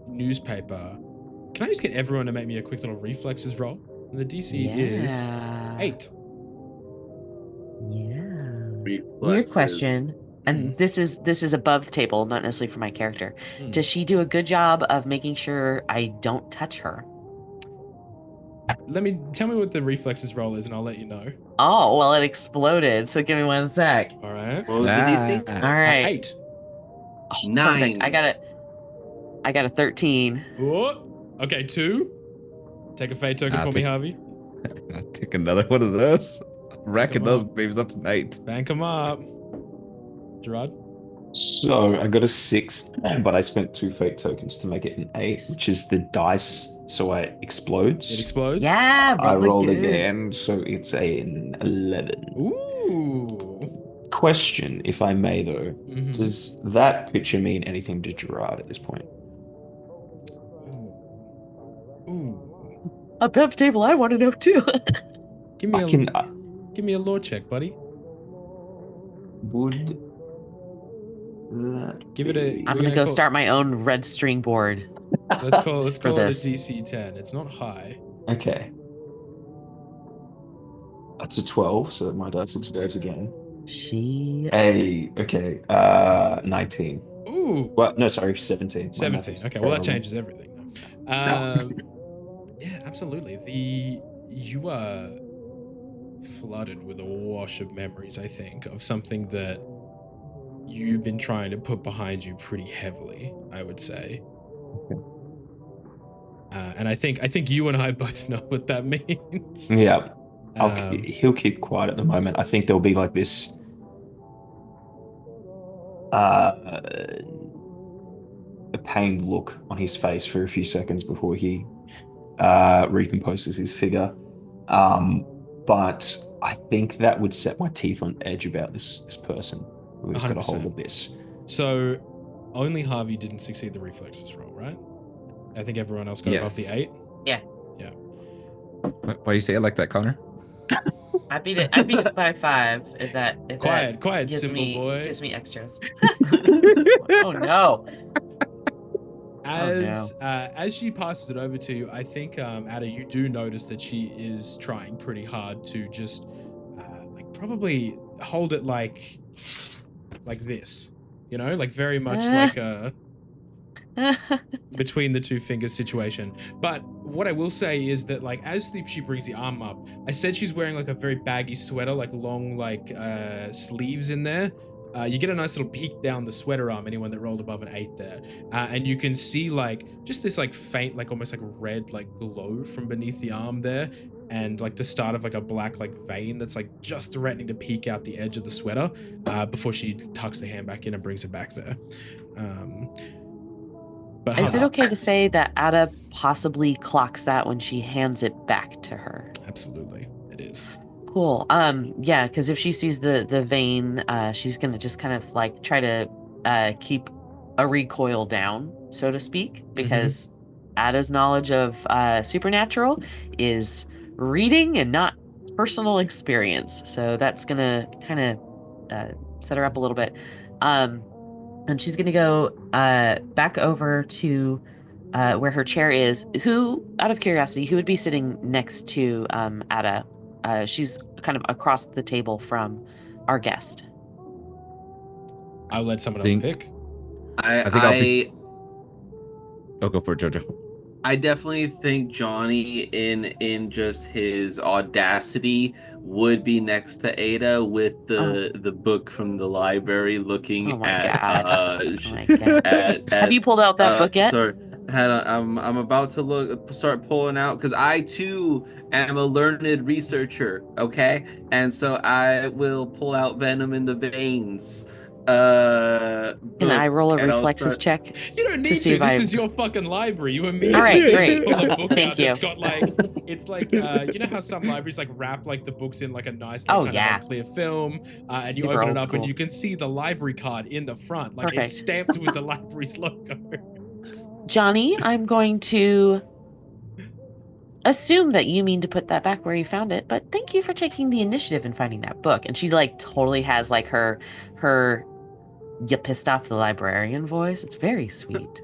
newspaper, can I just get everyone to make me a quick little reflexes roll? And the DC is 8. Yeah. Reflexes. Weird question. And this is above the table, not necessarily for my character. Does she do a good job of making sure I don't touch her? Tell me what the reflexes roll is, and I'll let you know. Oh, well, it exploded. So give me 1 sec. All right. What was the DC? All right. 8. 9. Perfect. I got a 13. Oh, okay, 2. Take a fate token for me, Javi. I'll take another one of those. Racking those babies up tonight. Bank them up. Gerard? So I got a 6, but I spent 2 fate tokens to make it an 8, which is the dice, so it explodes. It explodes? Yeah, I rolled again, so it's an 11. Ooh. Question, if I may, though. Does that picture mean anything to Gerard at this point? Ooh. Above table, I want to know too. Give me a lore check, buddy. Would that give it a? I'm gonna go start my own red string board. Let's call it a DC 10. It's not high. Okay. That's a 12, so my dice explodes again. Okay. 19. Ooh. Well, no, sorry, 17. 17. Okay, well that changes everything. Yeah, absolutely. You are flooded with a wash of memories, I think, of something that you've been trying to put behind you pretty heavily, I would say. And I think you and I both know what that means. Yeah. Um, He'll keep quiet at the moment. I think there'll be like this a pained look on his face for a few seconds before he recomposes his figure. But I think that would set my teeth on edge about this person who has got a hold 100%. of this. So only Javi didn't succeed the reflexes roll, right? I think everyone else got above the 8. Yeah. Yeah. Why do you say it like that, Connor? I beat it by 5. If that Quiet, gives simple boy. gives me extras. Oh no. As she passes it over to you, I think Ada, you do notice that she is trying pretty hard to just like probably hold it like this, you know, like very much like a between the two fingers situation. But what I will say is that like as she brings the arm up, I said she's wearing like a very baggy sweater, like long like sleeves in there. You get a nice little peek down the sweater arm, anyone that rolled above an 8 there. And you can see like just this like faint, like almost like red like glow from beneath the arm there. And like the start of like a black like vein that's like just threatening to peek out the edge of the sweater before she tucks the hand back in and brings it back there. But Is it okay to say that Ada possibly clocks that when she hands it back to her? Absolutely, it is. Cool. Yeah, because if she sees the vein, she's gonna just kind of like try to keep a recoil down, so to speak, because Ada's knowledge of supernatural is reading and not personal experience. So that's gonna kind of set her up a little bit. And she's gonna go back over to where her chair is. Who, out of curiosity, who would be sitting next to Ada? She's kind of across the table from our guest. I'll let someone else pick. I think I'll be. Oh, go for it, Jojo. I definitely think Johnny, in just his audacity, would be next to Ada with the book from the library, looking at. Have you pulled out that book yet? Sorry, I'm about to start pulling out, because I too am a learned researcher. Okay, and so I will pull out Venom in the Veins. Can I roll a reflexes check? You don't need to. This is your fucking library. You immediately all right, great. pull a book Thank out you. that's got like, it's like, you know how some libraries like wrap like the books in like a nice like, kind of like clear film, and you Super open it old up school. and you can see the library card in the front, like Perfect. it's stamped with the library's logo. Johnny, I'm going to assume that you mean to put that back where you found it, but thank you for taking the initiative in finding that book. And she like totally has like her you pissed off the librarian voice. It's very sweet.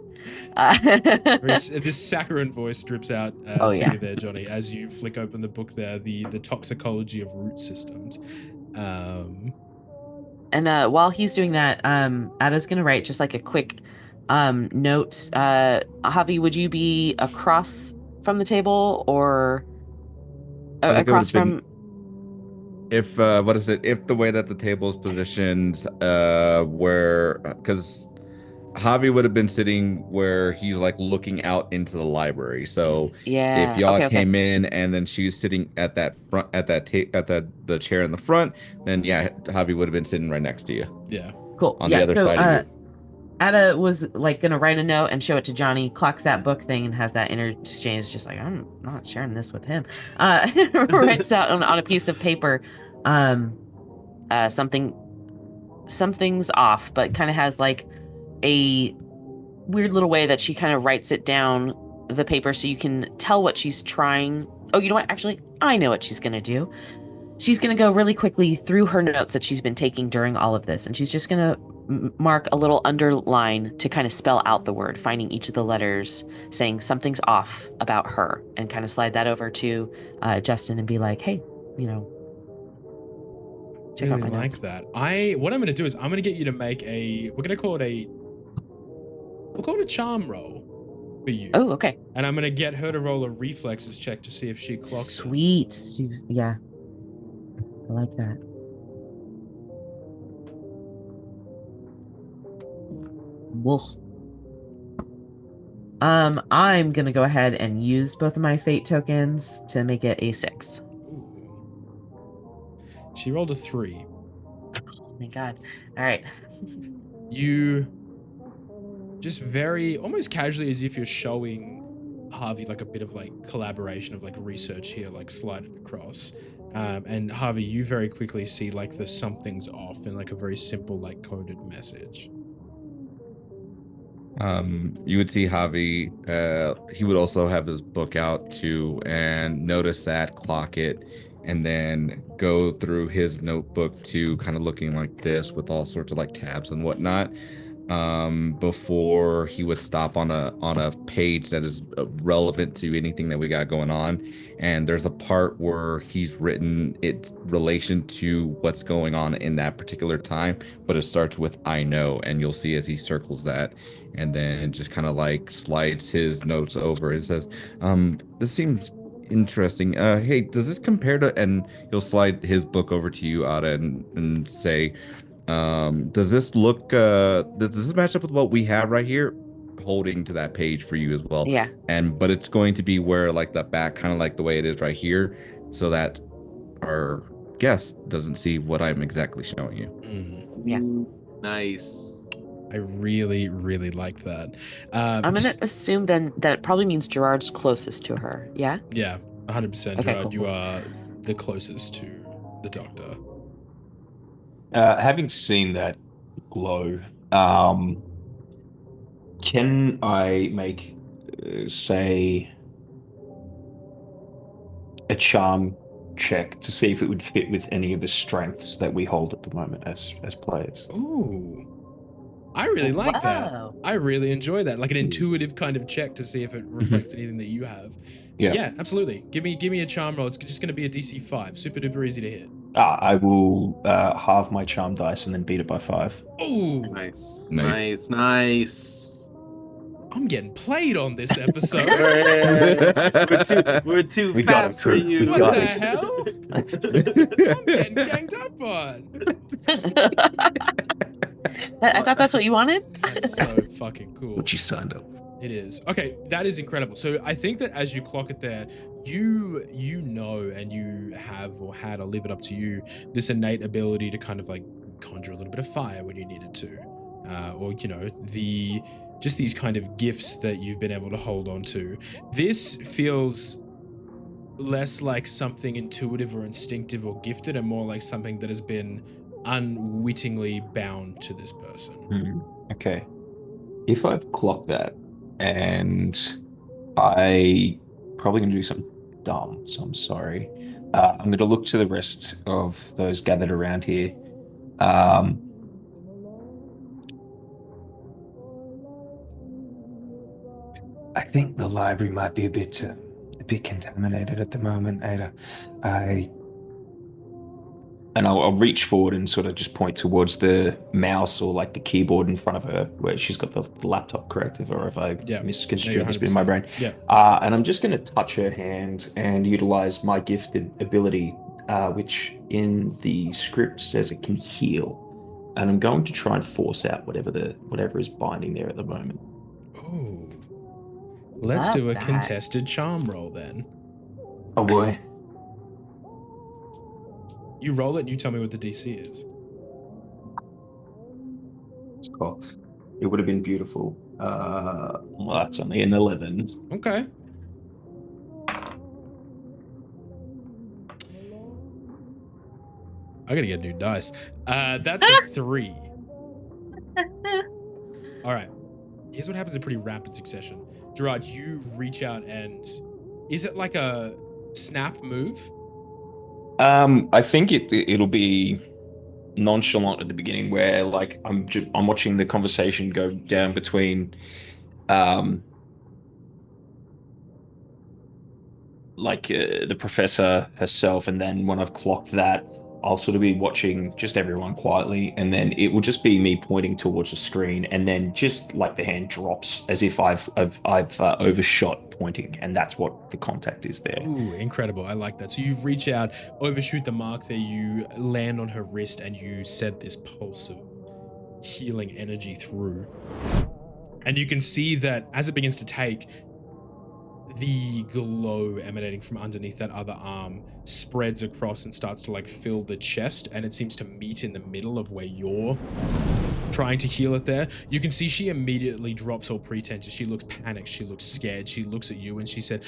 This saccharine voice drips out you there, Johnny, as you flick open the book there, the toxicology of root systems. And while he's doing that, Ada's gonna write just like a quick note. Javi, would you be across from the table or across from? If if the way that the table is positioned, because Javi would have been sitting where he's like looking out into the library. So if y'all came in and then she's sitting at that front at the chair in the front, then Javi would have been sitting right next to you. Yeah. Cool. On the other side of you. Ada was like gonna write a note and show it to Johnny, clocks that book thing and has that interchange, just like, I'm not sharing this with him. Writes out on a piece of paper, something's off, but kind of has like a weird little way that she kind of writes it down the paper so you can tell what she's trying. Oh, you know what? Actually, I know what she's gonna do. She's gonna go really quickly through her notes that she's been taking during all of this, and she's just gonna mark a little underline to kind of spell out the word, finding each of the letters, saying something's off about her, and kind of slide that over to Justin and be like, hey, check out my notes. That. What I'm gonna do is I'm gonna get you to make we'll call it a charm roll. for you. Oh, okay. And I'm gonna get her to roll a reflexes check to see if she clocks it. Sweet. Yeah. I like that. Wolf. I'm gonna go ahead and use both of my fate tokens to make it a 6. Ooh. She rolled a 3. Oh my god. All right. You just very almost casually, as if you're showing Harvey like a bit of like collaboration of like research here, like slide it across. And Harvey, you very quickly see like the something's off in like a very simple like coded message. You would see Javi, he would also have his book out too, and notice that, clock it, and then go through his notebook to kind of looking like this with all sorts of like tabs and whatnot. Before he would stop on a page that is relevant to anything that we got going on, and there's a part where he's written its relation to what's going on in that particular time, but it starts with "I know," and you'll see as he circles that, and then just kind of like slides his notes over and says, "This seems interesting. Hey, does this compare to?" And he'll slide his book over to you, Ada, and say, does this look does this match up with what we have right here? Holding to that page for you as well. Yeah. But it's going to be where like the back, kind of like the way it is right here, so that our guest doesn't see what I'm exactly showing you. Yeah. Nice. I really, really like that. I'm gonna just- assume then that it probably means Gerard's closest to her. Yeah. Yeah, 100%. Okay, Gerard, cool, you cool. are the closest to the doctor. Having seen that glow, can I make, say, a charm check to see if it would fit with any of the strengths that we hold at the moment as players? Ooh. I really like that. Wow. I really enjoy that. Like an intuitive kind of check to see if it reflects anything that you have. Yeah, absolutely. Give me a charm roll. It's just going to be a DC 5. Super duper easy to hit. I will halve my charm dice and then beat it by 5. Ooh. Nice. Nice. Nice. I'm getting played on this episode. We're too We got fast it, for crew. you. We What got the it. hell? I'm getting ganged up on. I thought that's what you wanted. That's so fucking cool. What you signed up. It is. Okay, that is incredible. So I think that as you clock it there, you know, and you have or had, I'll leave it up to you, this innate ability to kind of like conjure a little bit of fire when you needed to. Or, you know, just these kind of gifts that you've been able to hold on to. This feels less like something intuitive or instinctive or gifted and more like something that has been unwittingly bound to this person. Okay. If I've clocked that, and I probably gonna do something dumb, so I'm sorry. I'm gonna look to the rest of those gathered around here. I think the library might be a bit contaminated at the moment, Ada. I'll reach forward and sort of just point towards the mouse or like the keyboard in front of her where she's got the laptop, correct? Or if I misconstrued this bit in my brain. Yeah. And I'm just going to touch her hand and utilize my gifted ability, which in the script says it can heal. And I'm going to try and force out whatever is binding there at the moment. Oh. Let's Love do a that. contested charm roll then. Oh boy. You roll it and you tell me what the DC is. It's cocked. It would have been beautiful. Well, that's only an 11. Okay. I gotta get new dice. That's a 3. All right. Here's what happens in pretty rapid succession. Gerard, you reach out and is it like a snap move? I think it'll be nonchalant at the beginning, where like I'm watching the conversation go down between, the professor herself, and then when I've clocked that, I'll sort of be watching just everyone quietly, and then it will just be me pointing towards the screen, and then just like the hand drops as if I've overshot pointing, and that's what the contact is there. Ooh, incredible. I like that. So you reach out, overshoot the mark there, you land on her wrist, and you set this pulse of healing energy through. And you can see that as it begins to take, the glow emanating from underneath that other arm spreads across and starts to like fill the chest, and it seems to meet in the middle of where you're trying to heal it there. You can see she immediately drops all pretense. She looks panicked. She looks scared. She looks at you and she said,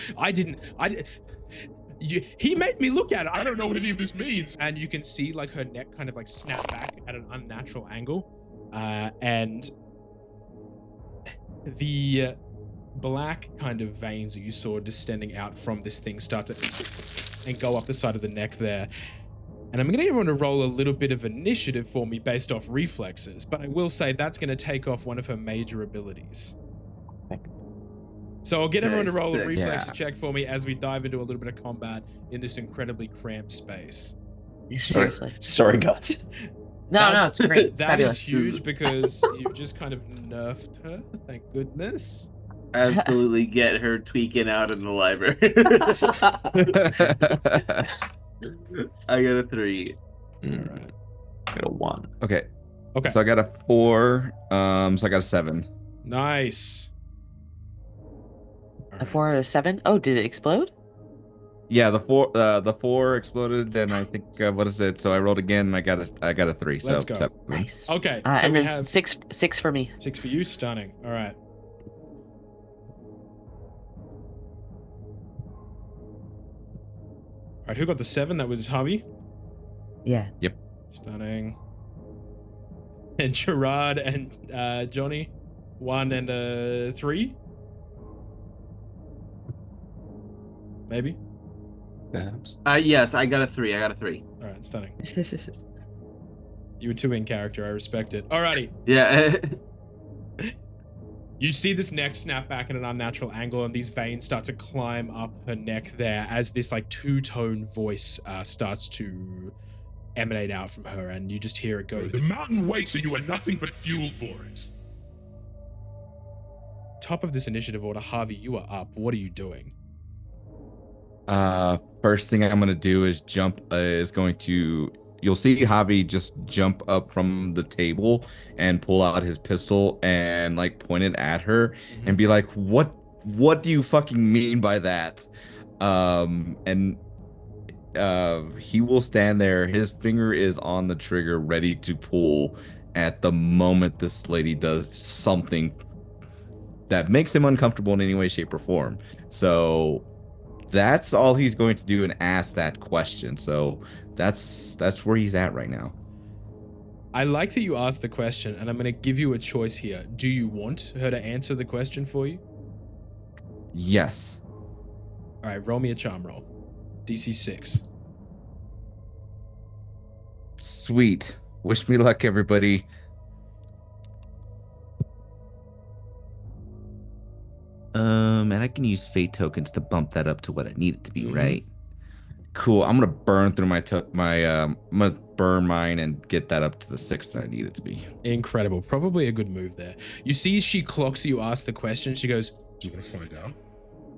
he made me look at it. I don't know what any of this means. And you can see like her neck kind of like snap back at an unnatural angle. And the black kind of veins that you saw distending out from this thing start to and go up the side of the neck there. And I'm going to need everyone to roll a little bit of initiative for me based off reflexes, but I will say that's going to take off one of her major abilities. So I'll get everyone to roll a reflex check for me as we dive into a little bit of combat in this incredibly cramped space. Seriously. Sorry, guys. No, it's great. That is huge because you've just kind of nerfed her. Thank goodness. Absolutely get her tweaking out in the library. I got a 3. All right. I got a 1. Okay. Okay. So I got a 4. So I got a 7. Nice. A 4 and a 7. Oh, did it explode? Yeah, the 4 exploded, and I think what is it? So I rolled again, and I got a 3. Let's so go. 7. Nice. Okay. So and we then have 6 for me. 6 for you. Stunning. All right. All right, who got the 7? That was Javi. Yeah. Yep. Stunning. And Gerard and Johnny, 1 and a 3. Maybe. Perhaps. Yes, I got a 3. All right, stunning. You were 2 in character. I respect it. Alrighty. Yeah. You see this neck snap back at an unnatural angle, and these veins start to climb up her neck there as this like 2-tone voice starts to emanate out from her, and you just hear it go. The mountain waits and you are nothing but fuel for it. Top of this initiative order, Javi, you are up. What are you doing? First thing I'm gonna do is you'll see Javi just jump up from the table and pull out his pistol and like point it at her and be like, what do you fucking mean by that? And he will stand there, his finger is on the trigger ready to pull at the moment this lady does something that makes him uncomfortable in any way, shape, or form. So that's all he's going to do and ask that question. So that's where he's at right now. I like that you asked the question, and I'm going to give you a choice here. Do you want her to answer the question for you? Yes. All right, roll me a charm roll. DC 6. Sweet. Wish me luck, everybody. And I can use fate tokens to bump that up to what I need it to be, right? Cool. I'm gonna burn through I'm gonna burn mine and get that up to the 6 that I need it to be. Incredible. Probably a good move there. You see she clocks you, ask the question. She goes, Do you want to find out?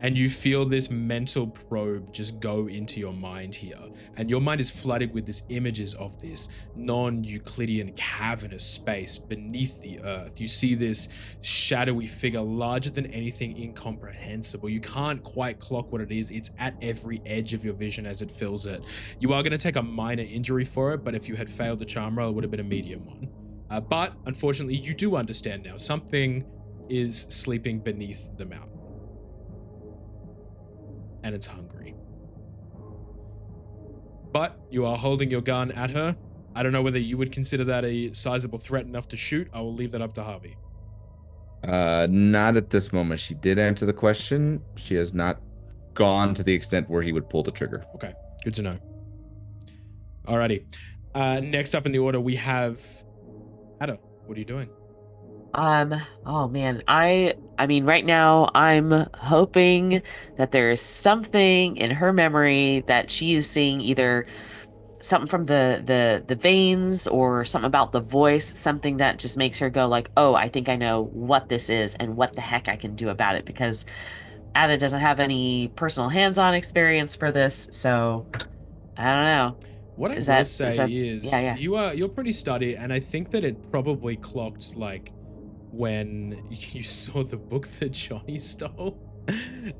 and you feel this mental probe just go into your mind here. And your mind is flooded with these images of this non-Euclidean cavernous space beneath the earth. You see this shadowy figure larger than anything incomprehensible. You can't quite clock what it is. It's at every edge of your vision as it fills it. You are going to take a minor injury for it, but if you had failed the charm roll, it would have been a medium one. But unfortunately, you do understand now. Something is sleeping beneath the mountain. And it's hungry. But you are holding your gun at her. I don't know whether you would consider that a sizable threat enough to shoot. I will leave that up to Javi. Not at this moment. She did answer the question. She has not gone to the extent where he would pull the trigger. Okay, good to know. Alrighty. Next up in the order, we have Ada. What are you doing? Oh man, I mean, right now I'm hoping that there is something in her memory that she is seeing either something from the veins or something about the voice, something that just makes her go like, oh, I think I know what this is and what the heck I can do about it, because Ada doesn't have any personal hands-on experience for this, so I don't know. What I Is will that- say is that- is yeah. you're pretty steady, and I think that it probably clocked like when you saw the book that Johnny stole.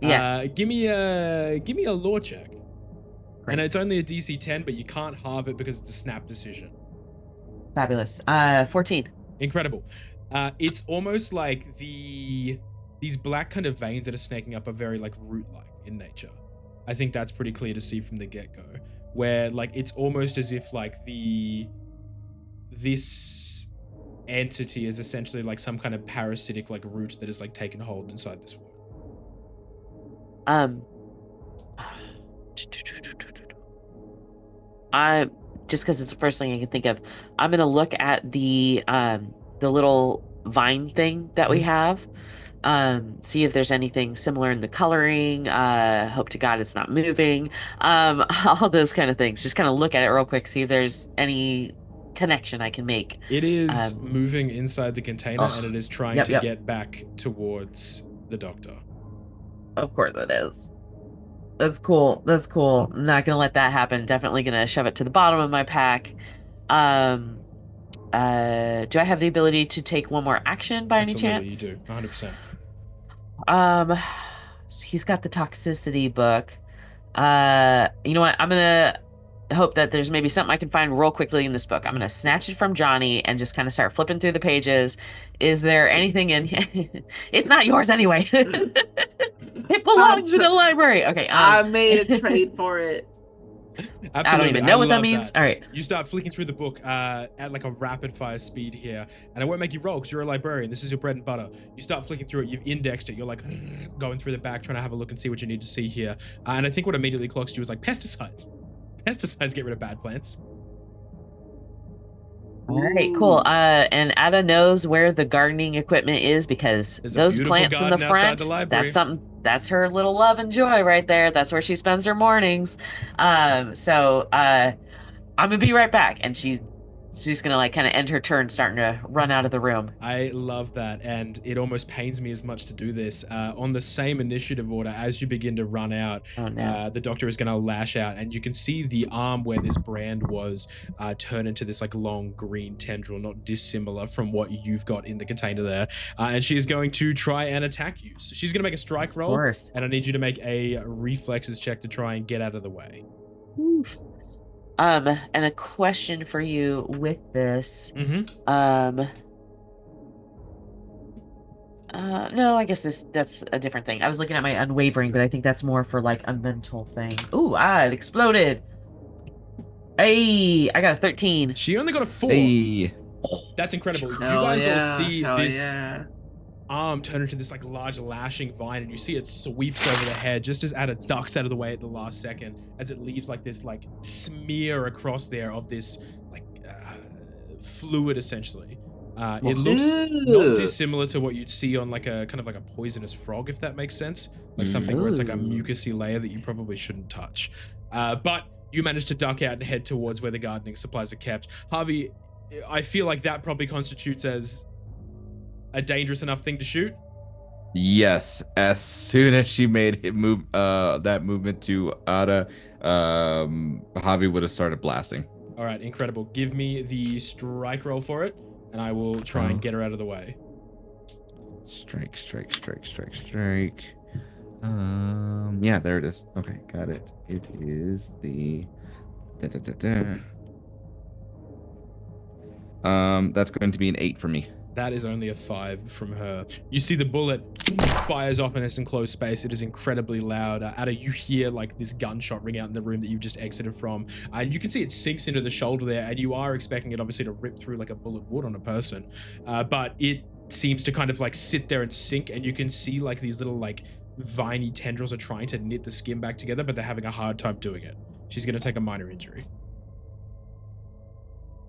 Yeah. Give me a lore check. Great. And it's only a DC 10, but you can't halve it because it's a snap decision. Fabulous. 14. Incredible. It's almost like these black kind of veins that are snaking up are very like root-like in nature. I think that's pretty clear to see from the get-go, where like it's almost as if like this entity is essentially like some kind of parasitic like root that is like taken hold inside this woman. I just because it's the first thing I can think of, I'm gonna look at the little vine thing that we have, see if there's anything similar in the coloring. Hope to God it's not moving. All those kind of things. Just kind of look at it real quick, see if there's any connection I can make. It is moving inside the container, and it is trying to get back towards the doctor. Of course it is. That's cool. That's cool. I'm not gonna let that happen. Definitely gonna shove it to the bottom of my pack. Do I have the ability to take one more action by any chance? Absolutely, you do. 100%. He's got the toxicity book. You know what? I'm gonna hope that there's maybe something I can find real quickly in this book. I'm gonna snatch it from Johnny and just kind of start flipping through the pages. Is there anything in here? It's not yours anyway. It belongs in the library. Okay. I made a trade for it. Absolutely. I don't even know what that love means. All right. You start flicking through the book at like a rapid fire speed here, and I won't make you roll because you're a librarian. This is your bread and butter. You start flicking through it. You've indexed it. You're like going through the back, trying to have a look and see what you need to see here. And I think what immediately clocks you is like pesticides. Pesticides get rid of bad plants. All right, cool. And Ada knows where the gardening equipment is because There's a those beautiful plants in the garden outside front, the library. that's something, that's her little love and joy right there. That's where she spends her mornings. So I'm gonna be right back. And she's gonna like kind of end her turn, starting to run out of the room. I love that, and it almost pains me as much to do this. On the same initiative order, as you begin to run out, Oh no. the doctor is going to lash out, and you can see the arm where this brand was turn into this like long green tendril, not dissimilar from what you've got in the container there. And she is going to try and attack you. So she's going to make a strike Of roll, course. and I need you to make a reflexes check to try and get out of the way. Oof. And a question for you with this. Mm-hmm. No, I guess that's a different thing. I was looking at my unwavering, but I think that's more for like a mental thing. Ooh, it exploded. Hey, I got a 13. She only got a 4. Hey. That's incredible. You Hell guys yeah, all see hell this yeah. arm turn into this like large lashing vine, and you see it sweeps over the head just as Ada ducks out of the way at the last second, as it leaves like this like smear across there of this like fluid essentially. It looks not dissimilar to what you'd see on like a kind of like a poisonous frog, if that makes sense, like something where it's like a mucousy layer that you probably shouldn't touch. But you managed to duck out and head towards where the gardening supplies are kept. Javi, I feel like that probably constitutes as a dangerous enough thing to shoot. Yes, as soon as she made it move that movement to Ada, Javi would have started blasting. All right, incredible. Give me the strike roll for it, and I will try and get her out of the way. Strike. Yeah, there it is. Okay, got it. It is the that's going to be an 8 for me. That is only a 5 from her. You see the bullet fires off in this enclosed space. It is incredibly loud. Ada, you hear like this gunshot ring out in the room that you've just exited from. And you can see it sinks into the shoulder there, and you are expecting it obviously to rip through like a bullet would on a person. But it seems to kind of like sit there and sink, and you can see like these little like viney tendrils are trying to knit the skin back together, but they're having a hard time doing it. She's going to take a minor injury.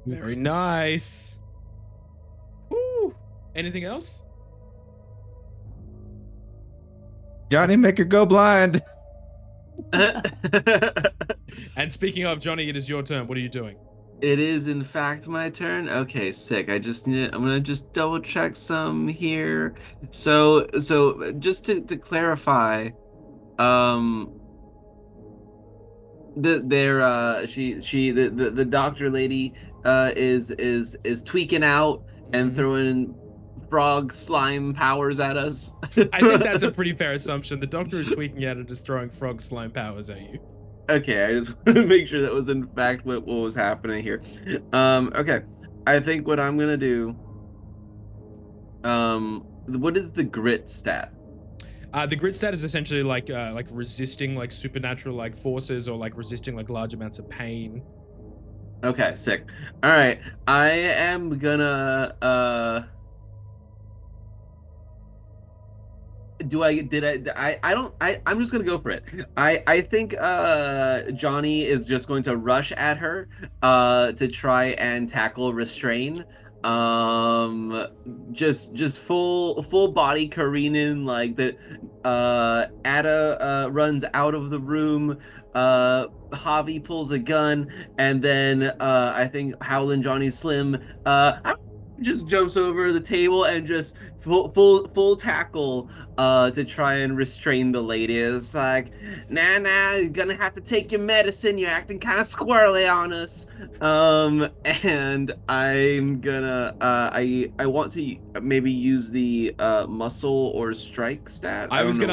Very nice. Woo. Anything else? Johnny, make her go blind. And speaking of Johnny, it is your turn. What are you doing? It is in fact my turn. Okay, sick. I'm gonna just double check some here. So just to clarify, um the doctor lady is tweaking out and throwing frog slime powers at us. I think that's a pretty fair assumption. The doctor is tweaking out and just throwing frog slime powers at you. Okay, I just want to make sure that was in fact what was happening here. Okay. I think what I'm gonna do. What is the grit stat? The grit stat is essentially like resisting like supernatural like forces or like resisting like large amounts of pain. Okay, sick. All right, I am gonna I'm just gonna go for it. I think Johnny is just going to rush at her to try and tackle restrain. Just full body careening like that. Ada runs out of the room. Javi pulls a gun, and then I think Howling Johnny Slim just jumps over the table and just full tackle to try and restrain the lady. It's like, nah, you're gonna have to take your medicine. You're acting kind of squirrely on us. And I'm gonna I want to maybe use the muscle or strike stat. I was gonna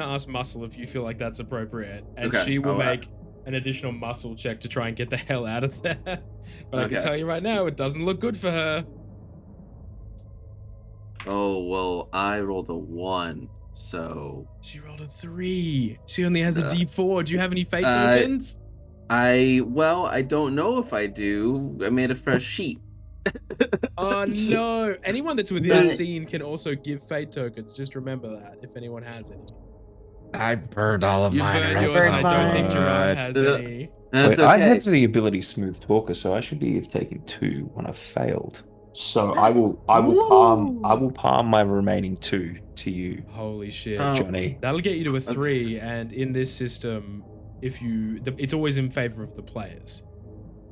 ask muscle if you feel like that's appropriate, and Okay. she will make an additional muscle check to try and get the hell out of there. But I can tell you right now, it doesn't look good for her. Oh, well, I rolled a 1, so... She rolled a 3. She only has a D4. Do you have any fate tokens? I don't know if I do. I made a fresh sheet. Oh, no. Anyone that's within a scene can also give fate tokens. Just remember that, if anyone has any. I burned all of You mine. burned already. yours, and I don't think Gerard has any. That's Wait, I okay. have the ability smooth talker, so I should be taking 2 when I failed. So I will palm my remaining 2 to you, Holy shit. Oh. Johnny. That'll get you to a 3, and in this system, it's always in favor of the players.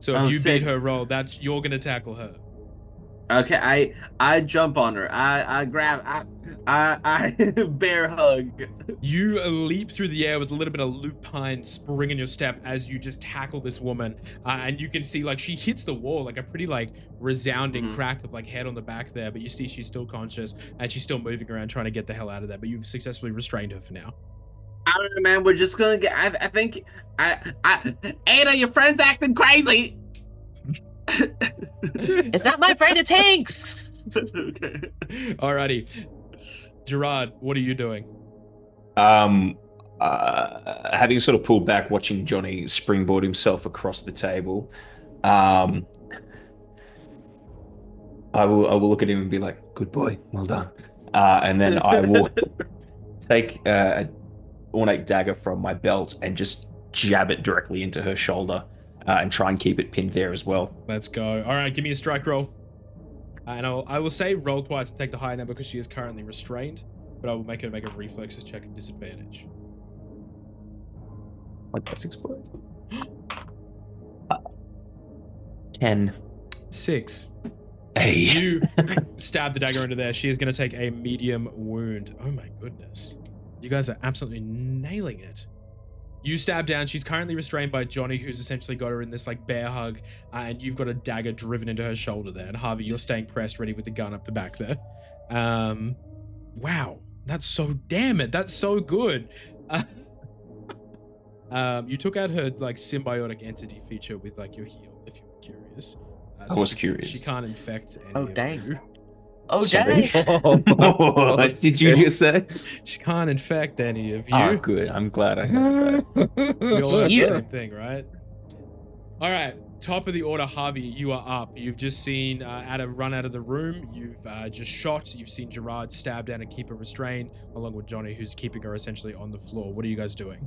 So if you sick. beat her roll, you're gonna tackle her. Okay, I jump on her. I grab. I bear hug. You leap through the air with a little bit of lupine spring in your step as you just tackle this woman, and you can see like she hits the wall, like a pretty like resounding crack of like head on the back there. But you see she's still conscious and she's still moving around trying to get the hell out of there. But you've successfully restrained her for now. I don't know, man. We're just gonna get. I think. Ada, your friend's acting crazy. It's not my friend, it's Hank's. Okay. Alrighty, Gerard, what are you doing? Having sort of pulled back, watching Johnny springboard himself across the table, I will look at him and be like, "Good boy, well done." And then I will take a ornate dagger from my belt and just jab it directly into her shoulder, and try and keep it pinned there as well. Let's go. All right, give me a strike roll. And I will say roll twice and take the higher number because she is currently restrained, but I will make her make a reflexes check at disadvantage. My plus explodes. 10. 6. Hey. You stab the dagger into there. She is going to take a medium wound. Oh my goodness. You guys are absolutely nailing it. You stab down. She's currently restrained by Johnny, who's essentially got her in this like bear hug, and you've got a dagger driven into her shoulder there. And Javi, you're staying pressed, ready with the gun up the back there. Wow, that's so that's so good. You took out her like symbiotic entity feature with like your heal, if you were curious. I was curious. She can't infect any Oh, of dang. you. Oh, Sorry. dang. What did you just say? She can't infect any of you. Oh, good. I'm glad I heard that. We all heard the Yeah. same thing, right? All right. Top of the order, Javi, you are up. You've just seen Ada run out of the room. You've just shot. You've seen Gerard stab down and keep her restrained, along with Johnny, who's keeping her essentially on the floor. What are you guys doing?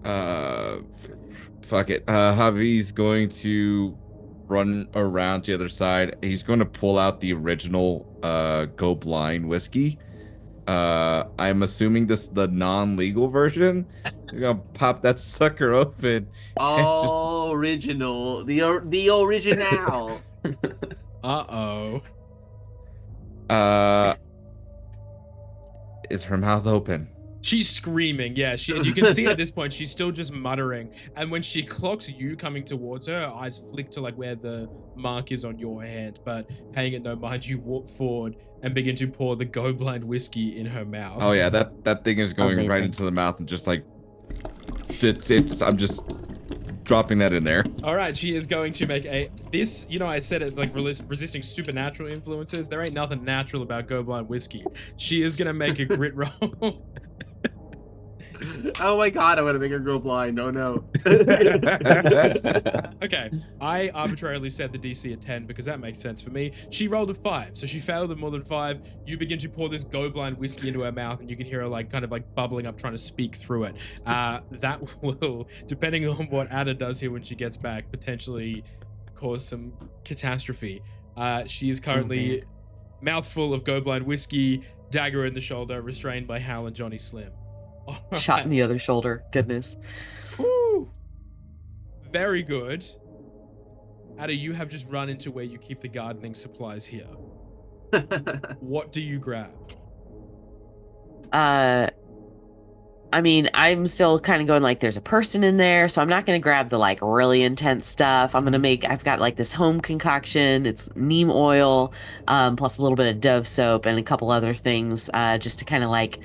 Fuck it. Javi's going to run around to the other side. He's going to pull out the original Go Blind whiskey I'm assuming this is the non-legal version. You're gonna pop that sucker open. All original. The original. Uh-oh. Is her mouth open? She's screaming, yeah. And you can see at this point she's still just muttering. And when she clocks you coming towards her, her eyes flick to like where the mark is on your hand. But paying it no mind, you walk forward and begin to pour the Go Blind whiskey in her mouth. Oh yeah, that thing is going right Amazing. into the mouth and just like it's. I'm just dropping that in there. All right, she is going to make this. You know, I said it like resisting supernatural influences. There ain't nothing natural about Go Blind whiskey. She is gonna make a grit roll. Oh my god, I want to make her go blind. Oh no. Okay, I arbitrarily set the DC at 10 because that makes sense for me. She rolled a 5, so she failed at more than 5. You begin to pour this Go Blind whiskey into her mouth, and you can hear her like kind of like bubbling up, trying to speak through it. That will, depending on what Ada does here when she gets back, potentially cause some catastrophe. She is currently mouthful of Go Blind whiskey, dagger in the shoulder, restrained by Hal and Johnny Slim. All Shot right. in the other shoulder. Goodness. Woo. Very good. Ada, you have just run into where you keep the gardening supplies here. What do you grab? I mean, I'm still kind of going like there's a person in there, so I'm not going to grab the like really intense stuff. I've got like this home concoction. It's neem oil, plus a little bit of Dove soap and a couple other things, just to kind of like,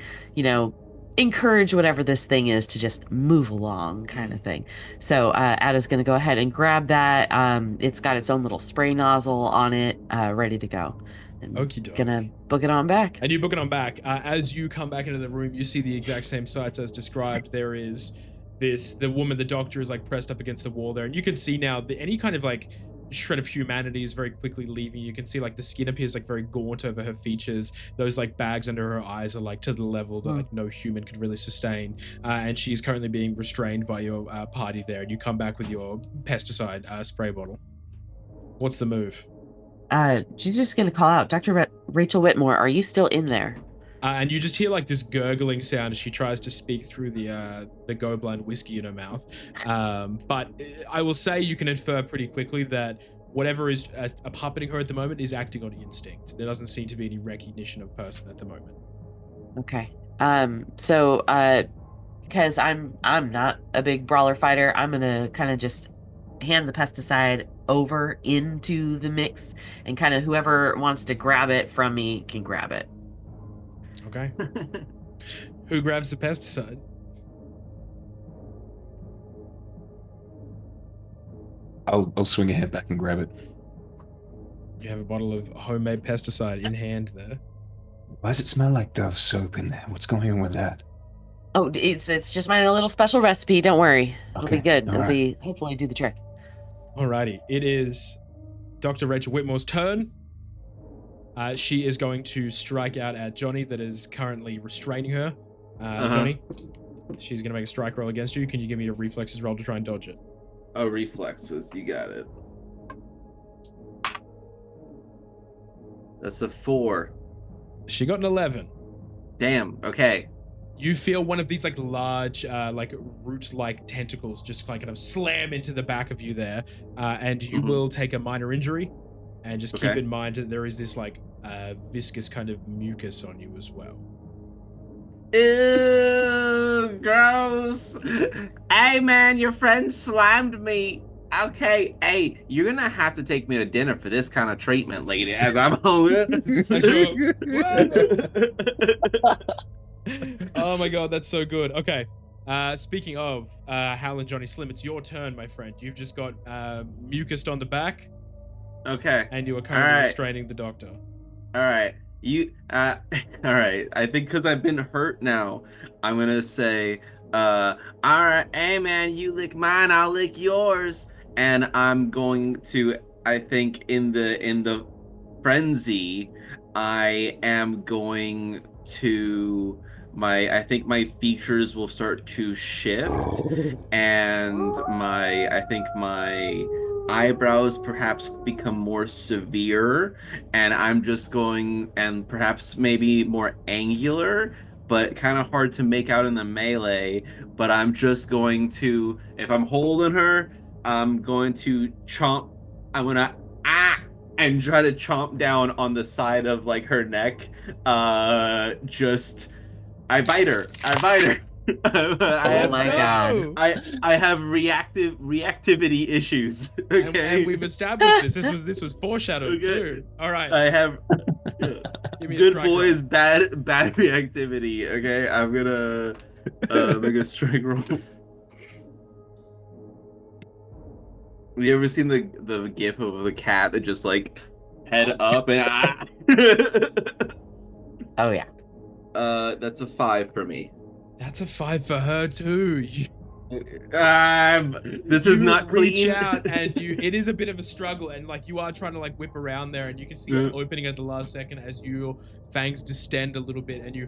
encourage whatever this thing is to just move along kind of thing. So Ada's going to go ahead and grab that. It's got its own little spray nozzle on it, ready to go. And Okie doke. gonna book it on back. And you book it on back. As you come back into the room, you see the exact same sights as described. There is the woman, the doctor, is like pressed up against the wall there. And you can see now any kind of like shred of humanity is very quickly leaving. You can see like the skin appears like very gaunt over her features. Those like bags under her eyes are like to the level that like no human could really sustain. And she's currently being restrained by your party there. And you come back with your pesticide spray bottle. What's the move? She's just gonna call out, Dr. Rachel Whitmore, are you still in there? And you just hear like this gurgling sound as she tries to speak through the Go Blind whiskey in her mouth. But I will say you can infer pretty quickly that whatever is puppeting her at the moment is acting on instinct. There doesn't seem to be any recognition of person at the moment. Okay. So because I'm not a big brawler fighter, I'm gonna kind of just hand the pesticide over into the mix, and kind of whoever wants to grab it from me can grab it. Okay. Who grabs the pesticide? I'll swing ahead back and grab it. You have a bottle of homemade pesticide in hand there. Why does it smell like Dove soap in there? What's going on with that? Oh, it's just my little special recipe. Don't worry, it'll Okay, be good. all It'll right. be hopefully do the trick. Alrighty, it is Dr. Rachel Whitmore's turn. She is going to strike out at Johnny that is currently restraining her. Johnny, she's going to make a strike roll against you. Can you give me a reflexes roll to try and dodge it? Oh, reflexes. You got it. That's a 4. She got an 11. Damn. Okay. You feel one of these like large, like root-like tentacles just like kind of slam into the back of you there, and you will take a minor injury. And just keep in mind that there is this like viscous kind of mucus on you as well. Ew, gross. Hey man, your friend slammed me. Okay, hey, you're gonna have to take me to dinner for this kind of treatment, lady, as I'm home. Oh my god, that's so good. Okay. Speaking of Hal and Johnny Slim, it's your turn, my friend. You've just got mucus on the back. Okay. And you are currently restraining the doctor. All right. All right. I think because I've been hurt now, I'm gonna say, all right, hey man, you lick mine, I'll lick yours. And I'm going to, I think in the frenzy, I am going to I think my features will start to shift, and my eyebrows perhaps become more severe, and I'm just going, and perhaps maybe more angular, but kind of hard to make out in the melee. But I'm just going to, if I'm holding her, I'm going to chomp. I'm gonna and try to chomp down on the side of like her neck. Just I bite her. I bite her. Oh my God. I have reactivity issues. Okay. And we've established this. This was foreshadowed Okay. too. All right. I have Give me a good strike boys, roll. bad reactivity. Okay, I'm gonna make a strike roll. Have you ever seen the gif of the cat that just like head up and Oh yeah. That's a 5 for me. That's a 5 for her too. This is You not reach clean. out and it is a bit of a struggle, and like you are trying to like whip around there, and you can see it opening at the last second as your fangs distend a little bit and you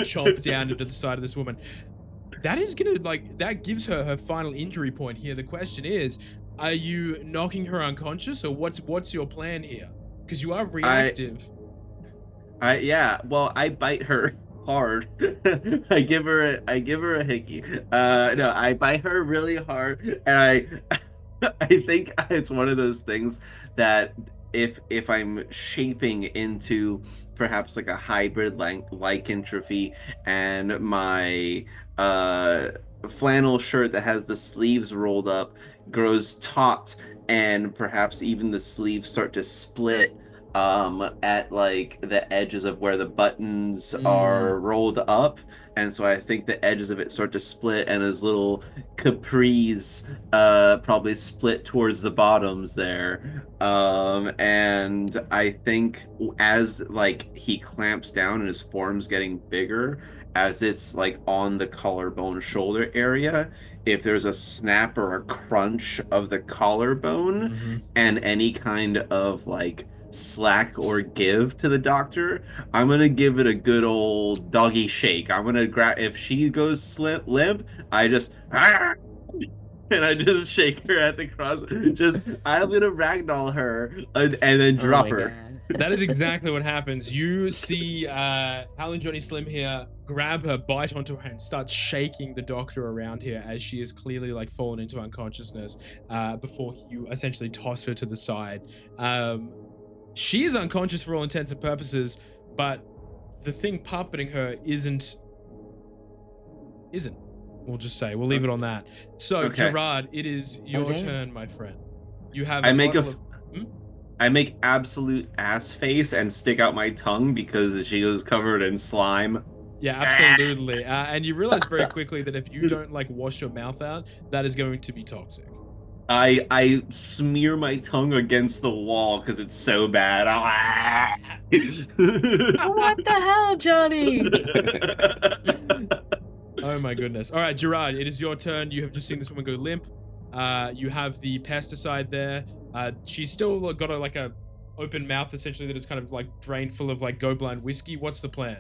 chomp down into the side of this woman. That is gonna that gives her her final injury point here. The question is, are you knocking her unconscious, or what's your plan here? Because you are reactive. Yeah, well, I bite her hard. I give her a hickey. No, I bite her really hard, and I think it's one of those things that if I'm shaping into perhaps like a hybrid lycanthropy, and my flannel shirt that has the sleeves rolled up grows taut, and perhaps even the sleeves start to split at like the edges of where the buttons are rolled up, and so I think the edges of it start to split, and his little capris probably split towards the bottoms there, and I think as like he clamps down and his form's getting bigger, as it's like on the collarbone shoulder area, if there's a snap or a crunch of the collarbone and any kind of like slack or give to the doctor, I'm gonna give it a good old doggy shake. I'm gonna grab, if she goes limp, I just and I just shake her at the cross. I'm gonna ragdoll her and then drop her. God. That is exactly what happens. You see Howling Johnny Slim here grab her, bite onto her, and start shaking the doctor around here as she is clearly like fallen into unconsciousness before you essentially toss her to the side. She is unconscious for all intents and purposes, but the thing puppeting her isn't. We'll just say, we'll leave it on that. So, Okay. Gerard, it is your Okay. turn, my friend. You have I make bottle I make absolute ass face and stick out my tongue because she was covered in slime. Yeah, absolutely. And you realize very quickly that if you don't like wash your mouth out, that is going to be toxic. I smear my tongue against the wall because it's so bad. What the hell, Johnny? Oh my goodness. All right, Gerard, it is your turn. You have just seen this woman go limp. You have the pesticide there. She's still got a open mouth essentially that is kind of like drained full of like go blind whiskey. What's the plan?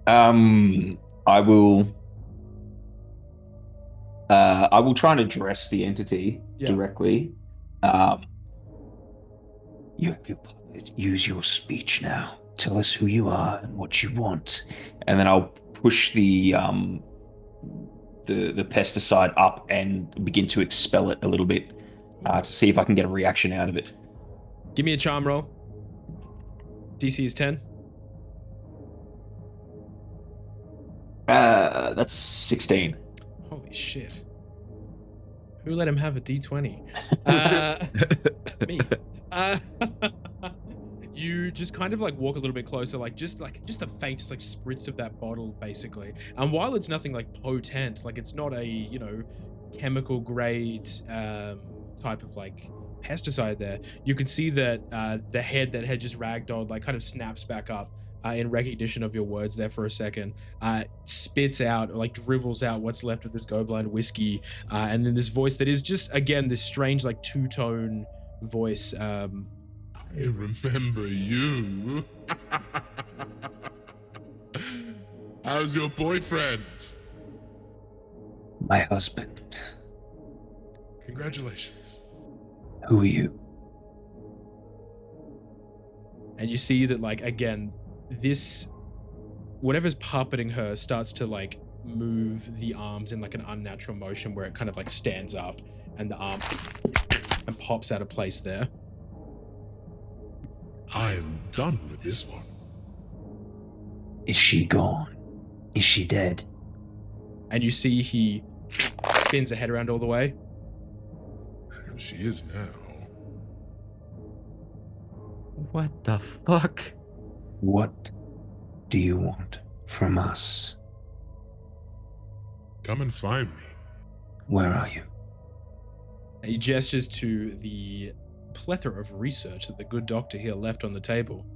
I will try and address the entity directly. You have your puppet. Use your speech now. Tell us who you are and what you want. And then I'll push the pesticide up and begin to expel it a little bit to see if I can get a reaction out of it. Give me a charm roll. DC is 10. That's 16. Holy shit. Who let him have a D20? Me. You just kind of like walk a little bit closer, just the faintest like spritz of that bottle, basically. And while it's nothing like potent, like it's not a, chemical grade type of like pesticide there, you can see that the head that had just ragdolled like kind of snaps back up in recognition of your words there for a second, spits out or like dribbles out what's left of this go blind whiskey, and then this voice that is just again this strange like two-tone voice. I remember you. How's your boyfriend? My husband. Congratulations. Who are you? And you see that, like, again, this, whatever's puppeting her starts to, like, move the arms in, like, an unnatural motion where it kind of, like, stands up and the arm and pops out of place there. I'm done with this one. Is she gone? Is she dead? And you see he spins her head around all the way. She is now. What the fuck? What do you want from us? Come and find me. Where are you? And he gestures to the plethora of research that the good doctor here left on the table.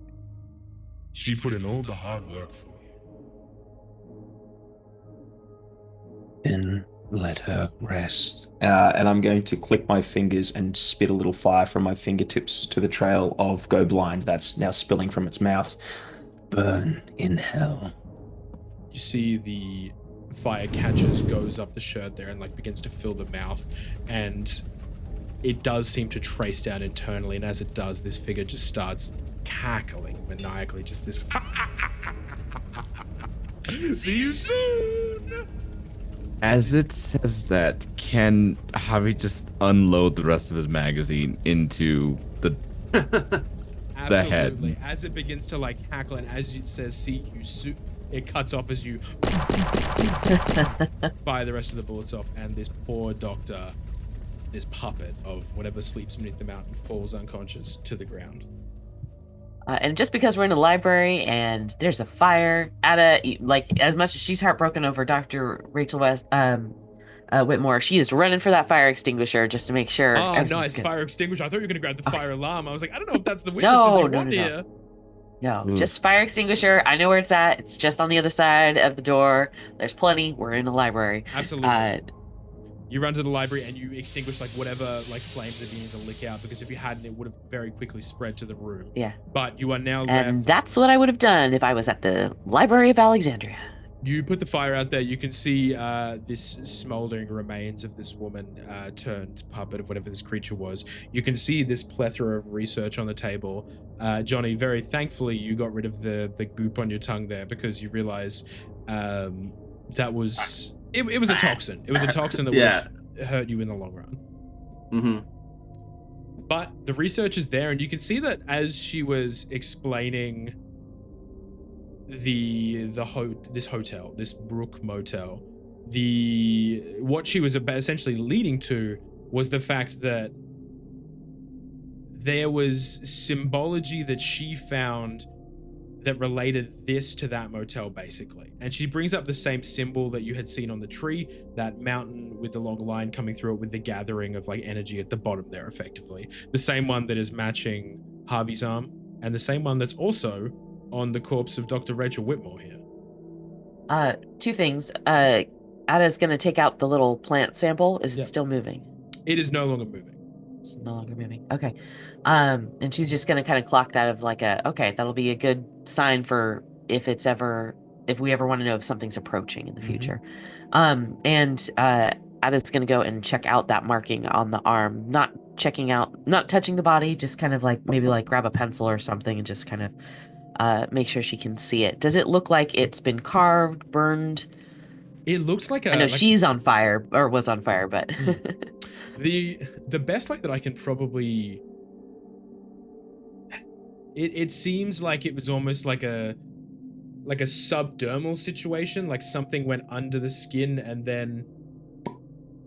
She put in all the hard work for you. Then let her rest. And I'm going to click my fingers and spit a little fire from my fingertips to the trail of Go Blind that's now spilling from its mouth. Burn in hell. You see the fire catches, goes up the shirt there and like begins to fill the mouth, and it does seem to trace down internally, and as it does, this figure just starts cackling maniacally, just this See you soon! As it says that, can Javi just unload the rest of his magazine into the absolutely head? as it begins to like cackle, and as it says see you soon, it cuts off as you fire the rest of the bullets off, and this poor doctor, this puppet of whatever sleeps beneath the mountain, falls unconscious to the ground. And just because we're in a library and there's a fire, like as much as she's heartbroken over Dr. Rachel Whitmore, she is running for that fire extinguisher just to make sure. Oh, everything's nice. good. Fire extinguisher. I thhougght you were going to grab the fire alarm. I was like, I don't know if that's the witnesses you want here. No, just fire extinguisher. I know where it's at. It's just on the other side of the door. There's plenty. We're in a library. Absolutely. You run to the library and you extinguish like whatever like flames that you need to lick out, because if you hadn't, it would have very quickly spread to the room. Yeah. But you are now And left. that's what I would have done if I was at the Library of Alexandria. You put the fire out there. You can see this smoldering remains of this woman turned puppet of whatever this creature was. You can see this plethora of research on the table. Johnny, very thankfully, you got rid of the goop on your tongue there, because you realize that was it was a toxin. It was a toxin that would have hurt you in the long run. Mm-hmm. But the research is there, and you can see that as she was explaining this hotel, this Brook Motel, what she was essentially leading to was the fact that there was symbology that she found that related this to that motel, basically. And she brings up the same symbol that you had seen on the tree, that mountain with the long line coming through it with the gathering of like energy at the bottom there, effectively. The same one that is matching Harvey's arm, and the same one that's also on the corpse of Dr. Rachel Whitmore here. Two things. Ada's going to take out the little plant sample. Is it still moving? It is no longer moving. It's no longer moving. Okay. And she's just going to kind of clock that of like okay, that'll be a good sign for if we ever want to know if something's approaching in the future. And Ada's going to go and check out that marking on the arm, not touching the body, just kind of like maybe like grab a pencil or something and just kind of make sure she can see it. Does it look like it's been carved, burned? It looks like I know she's on fire, or was on fire, but the best way that I can probably, it seems like it was almost like a subdermal situation, like something went under the skin and then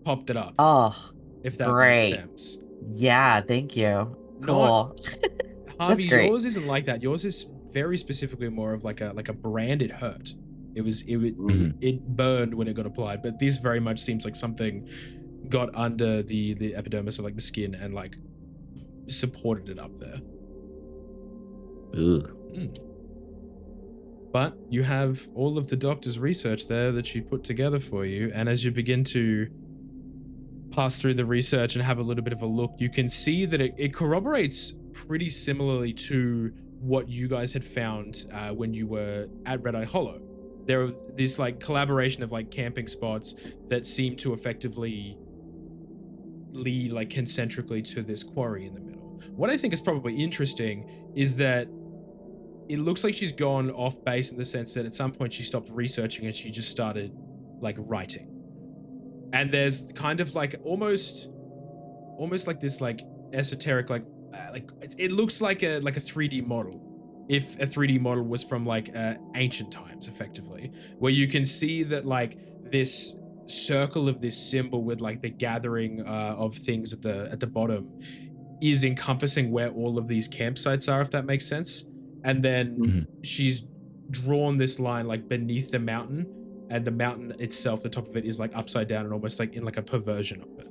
popped it up. Oh, if that great. makes sense. Yeah, thank you. Cool. Harvey, great. yours isn't like that. Yours is very specifically more of like a branded hurt. It burned when it got applied, but this very much seems like something got under the epidermis of like the skin and like supported it up there. But you have all of the doctor's research there that she put together for you, and as you begin to pass through the research and have a little bit of a look, you can see that it corroborates pretty similarly to what you guys had found when you were at Red Eye Hollow. There was this like collaboration of like camping spots that seem to effectively lead like concentrically to this quarry in the middle. What I think is probably interesting is that it looks like she's gone off base in the sense that at some point she stopped researching and she just started like writing. And there's kind of like almost like this like esoteric like it looks like a 3D model. If a 3D model was from like ancient times, effectively, where you can see that like this circle of this symbol with like the gathering of things at the bottom is encompassing where all of these campsites are, if that makes sense. And then she's drawn this line like beneath the mountain, and the mountain itself, the top of it, is like upside down and almost like in like a perversion of it.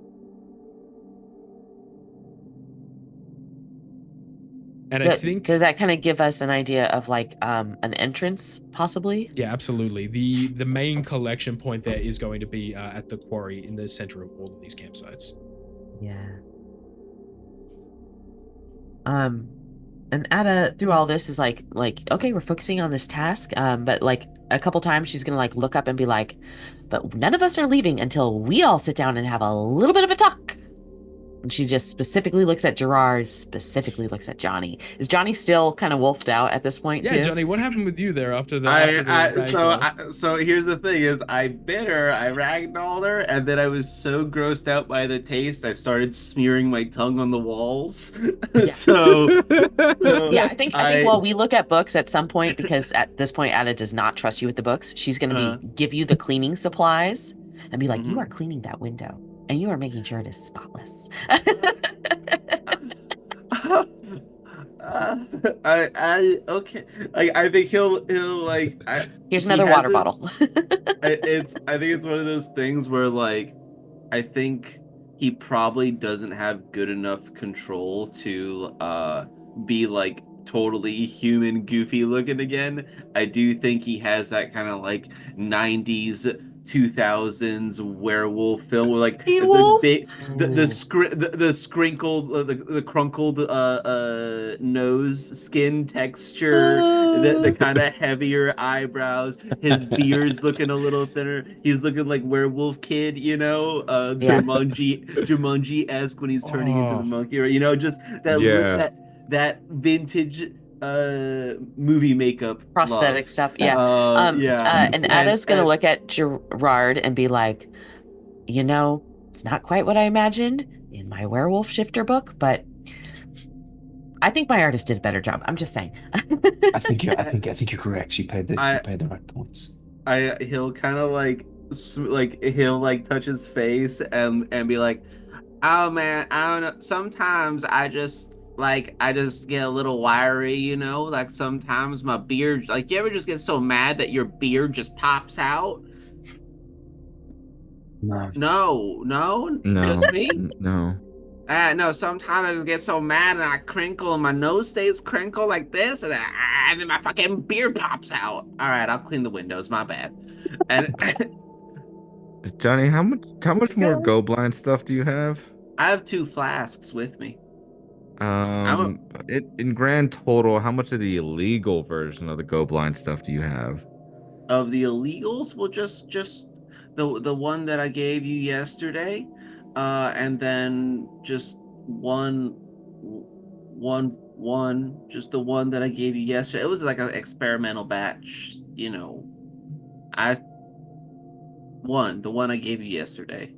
And I think, does that kind of give us an idea of like an entrance, possibly? Yeah, absolutely. The main collection point there is going to be at the quarry in the center of all of these campsites. Yeah. And Ada, through all this, is like, okay, we're focusing on this task. But like a couple times, she's gonna like look up and be like, "But none of us are leaving until we all sit down and have a little bit of a talk." And she just specifically looks at Gerard, specifically looks at Johnny. Is Johnny still kind of wolfed out at this point, Yeah, too? Johnny, what happened with you there after the So here's the thing is I bit her, I ragdolled her, and then I was so grossed out by the taste, I started smearing my tongue on the walls. Yeah. so Yeah, I think while we look at books at some point, because at this point Ada does not trust you with the books, she's going to give you the cleaning supplies and be like, "You are cleaning that window. And you are making sure it is spotless." Okay. Like I think he'll like. Here's another water bottle. I think it's one of those things where like, I think he probably doesn't have good enough control to be like totally human goofy looking again. I do think he has that kind of like 90s 2000s werewolf film where like the scrinkled the crunkled nose skin texture, the kind of heavier eyebrows, his beard's looking a little thinner, he's looking like Werewolf Kid, you know, Jumanji-esque when he's turning into the monkey, or you know, just that that vintage movie makeup prosthetic stuff. And Ada's gonna look at Gerard and be like, "You know, it's not quite what I imagined in my werewolf shifter book, but I think my artist did a better job." I'm just saying. I think you're correct. You paid the right points. He'll kind of like he'll like touch his face and be like, "Oh man, I don't know, sometimes I just get a little wiry, you know, like sometimes my beard, like, you ever just get so mad that your beard just pops out?" No, just me? No. No, sometimes I just get so mad and I crinkle and my nose stays crinkled like this, and then my fucking beard pops out. All right, I'll clean the windows, my bad. And Johnny, how much more Go Blind stuff do you have? I have 2 flasks with me. In grand total, how much of the illegal version of the Go Blind stuff do you have? Of the illegals, well, just the one that I gave you yesterday, and then just one, just the one that I gave you yesterday. It was like an experimental batch, you know. The one I gave you yesterday.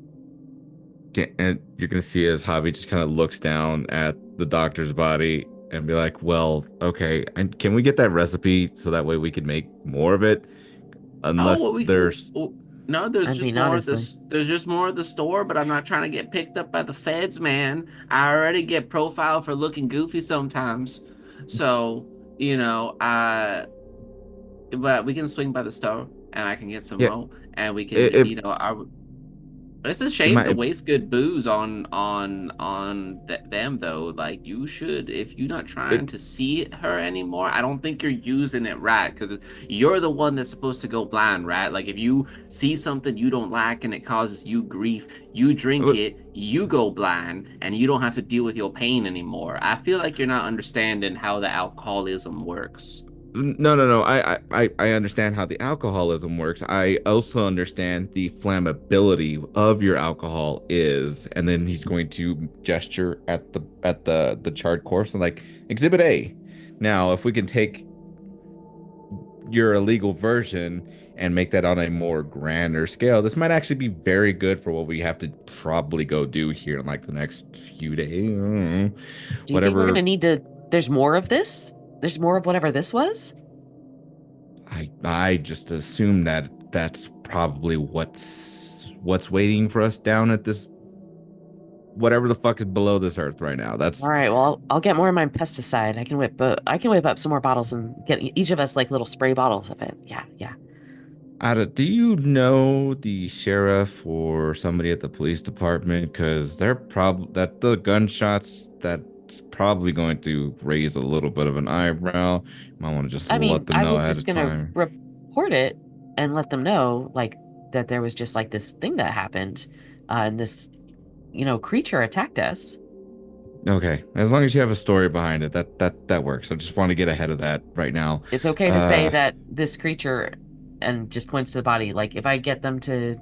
And you're gonna see as Javi just kind of looks down at the doctor's body and be like, "Well, okay, and can we get that recipe so that way we could make more of it?" Unless there's just more at the store, but I'm not trying to get picked up by the feds, man. I already get profiled for looking goofy sometimes, so you know, but we can swing by the store and I can get some more, and we can, you know, it's a shame to waste good booze on them though. Like, you should, if you're not trying to see her anymore, I don't think you're using it right, because you're the one that's supposed to go blind, right? Like, if you see something you don't like and it causes you grief, you drink it, you go blind, and you don't have to deal with your pain anymore. I feel like you're not understanding how the alcoholism works. No. I understand how the alcoholism works. I also understand the flammability of your alcohol is, and then he's going to gesture at the charred corpse and like Exhibit A. Now, if we can take your illegal version and make that on a more grander scale, this might actually be very good for what we have to probably go do here in like the next few days. I don't know. Do you think we're Whatever. gonna need to? There's more of this. There's more of whatever this was. I just assume that that's probably what's waiting for us down at this whatever the fuck is below this earth right now. That's All right. Well, I'll get more of my pesticide. I can whip up some more bottles and get each of us like little spray bottles of it. Yeah, yeah. Ada, do you know the sheriff or somebody at the police department? Because they're probably that the gunshots that's probably going to raise a little bit of an eyebrow. Might want to just I mean, let them I know was ahead just of gonna time. report it and let them know like that there was just like this thing that happened, and this, creature attacked us. Okay, as long as you have a story behind it, that works. I just want to get ahead of that right now. It's okay to say that this creature, and just points to the body. Like if I get them to,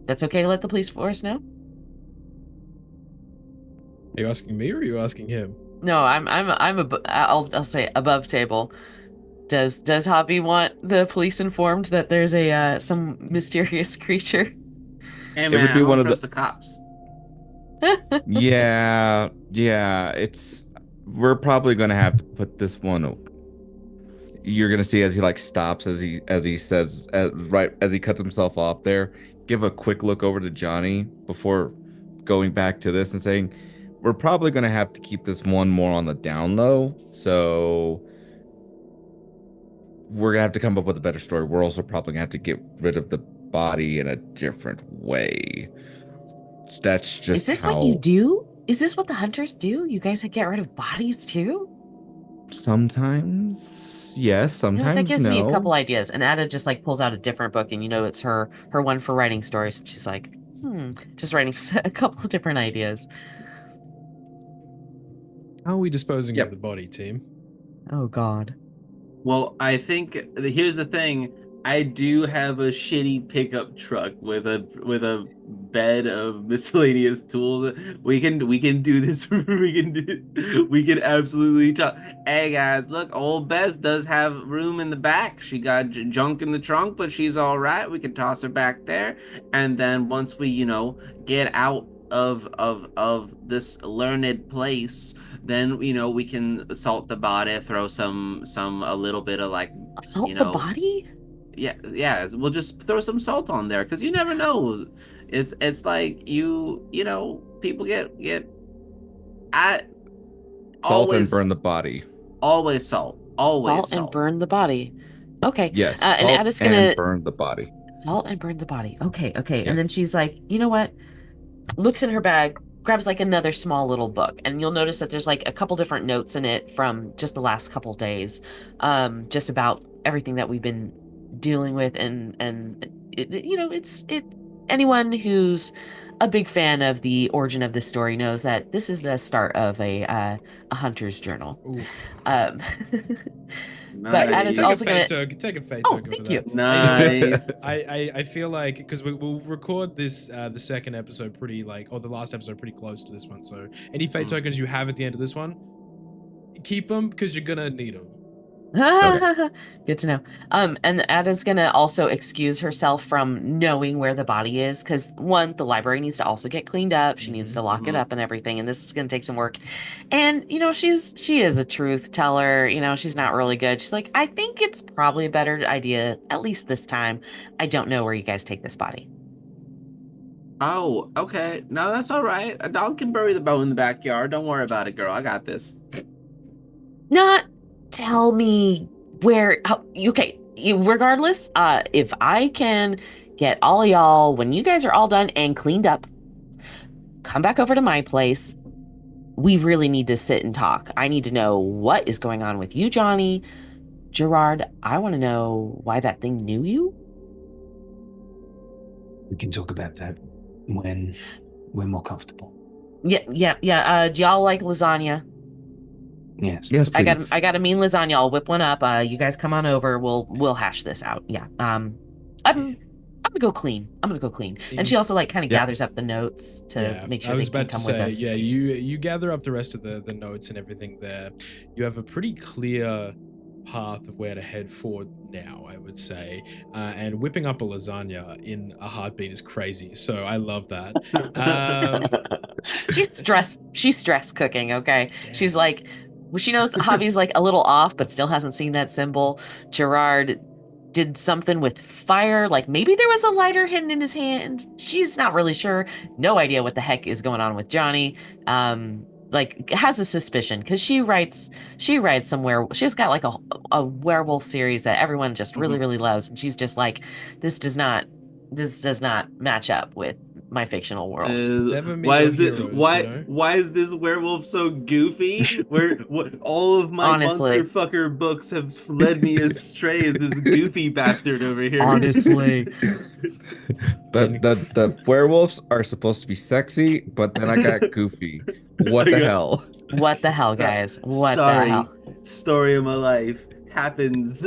that's okay to let the police force know. Are you asking me or are you asking him? No, I'll say above table. Does Javi want the police informed that there's a some mysterious creature? Hey It man, would I be don't one of trust the the cops. yeah, we're probably gonna have to put this one. You're gonna see as he like stops as he says right as he cuts himself off there. Give a quick look over to Johnny before going back to this and saying, we're probably gonna have to keep this one more on the down low. So we're gonna have to come up with a better story. We're also probably gonna have to get rid of the body in a different way. That's Is just this what you how do? Is this what the hunters do? You guys get rid of bodies too? sometimes yes, That sometimes gives me a couple no. ideas. And Ada just like pulls out a different book, and it's her one for writing stories. And she's like, just writing a couple of different ideas. How are we disposing Yep. of the body, team? Oh God. Well, I think here's the thing. I do have a shitty pickup truck with a bed of miscellaneous tools. We can do this. We can absolutely talk. Hey guys, look, old Bess does have room in the back. She got junk in the trunk, but she's all right. We can toss her back there, and then once we, get out of this learned place, then we can assault the body, throw a little bit of like Assault the body? yeah, we'll just throw some salt on there because you never know. It's like people get I Salt and always burn the body. always always Salt and salt. burn the body. Okay. Yes, And salt Ada's and gonna burn the body. salt and burn the body. Okay, okay. And then Yes. she's like, you know what? Looks in her bag, grabs like another small little book, and you'll notice that there's like a couple different notes in it from just the last couple days, just about everything that we've been dealing with, and it's anyone who's a big fan of the origin of this story knows that this is the start of a hunter's journal. Ooh. But Nice. Ada's Take a also fate gonna. token. Take a fate Oh, token thank for you. that. Nice. I feel like because we'll record this the second episode or the last episode pretty close to this one. So any fate tokens you have at the end of this one, keep them because you're gonna need them. Good to know. And Ada's gonna also excuse herself from knowing where the body is, because one, the library needs to also get cleaned up. She needs to lock it up and everything, and this is gonna take some work. And she is a truth teller. She's not really good. She's like, I think it's probably a better idea, at least this time. I don't know where you guys take this body. Oh, okay. No, that's all right. A dog can bury the bone in the backyard. Don't worry about it, girl. I got this. Not tell me where. Okay, regardless, if I can get all of y'all, when you guys are all done and cleaned up, come back over to my place. We really need to sit and talk. I need to know what is going on with you, Johnny. Gerard, I want to know why that thing knew you. We can talk about that when we're more comfortable. Yeah. Do y'all like lasagna? Yes. Yes, I got please. I got a mean lasagna. I'll whip one up. You guys come on over. We'll hash this out. Yeah. I'm gonna go clean. And she also like kind of Yeah. gathers up the notes to make sure I they was can about to come with say, us. yeah, you gather up the rest of the notes and everything there. You have a pretty clear path of where to head forward now, I would say. And whipping up a lasagna in a heartbeat is crazy. So I love that. She's stress cooking, okay? Damn. She's like, well, she knows Javi's like a little off, but still hasn't seen that symbol. Gerard did something with fire, like maybe there was a lighter hidden in his hand. She's not really sure. No idea what the heck is going on with Johnny. Like has a suspicion because she writes somewhere. She's got like a werewolf series that everyone just really loves, and she's just like, this does not match up with my fictional world. Never meet Why your is it heroes, why you know? why is this werewolf so goofy? All of my Honestly. monster fucker books have led me astray as this goofy bastard over here. Honestly. The werewolves are supposed to be sexy, but then I got goofy. What the hell? What the hell, So- guys? What sorry. the hell? Story of my life happens.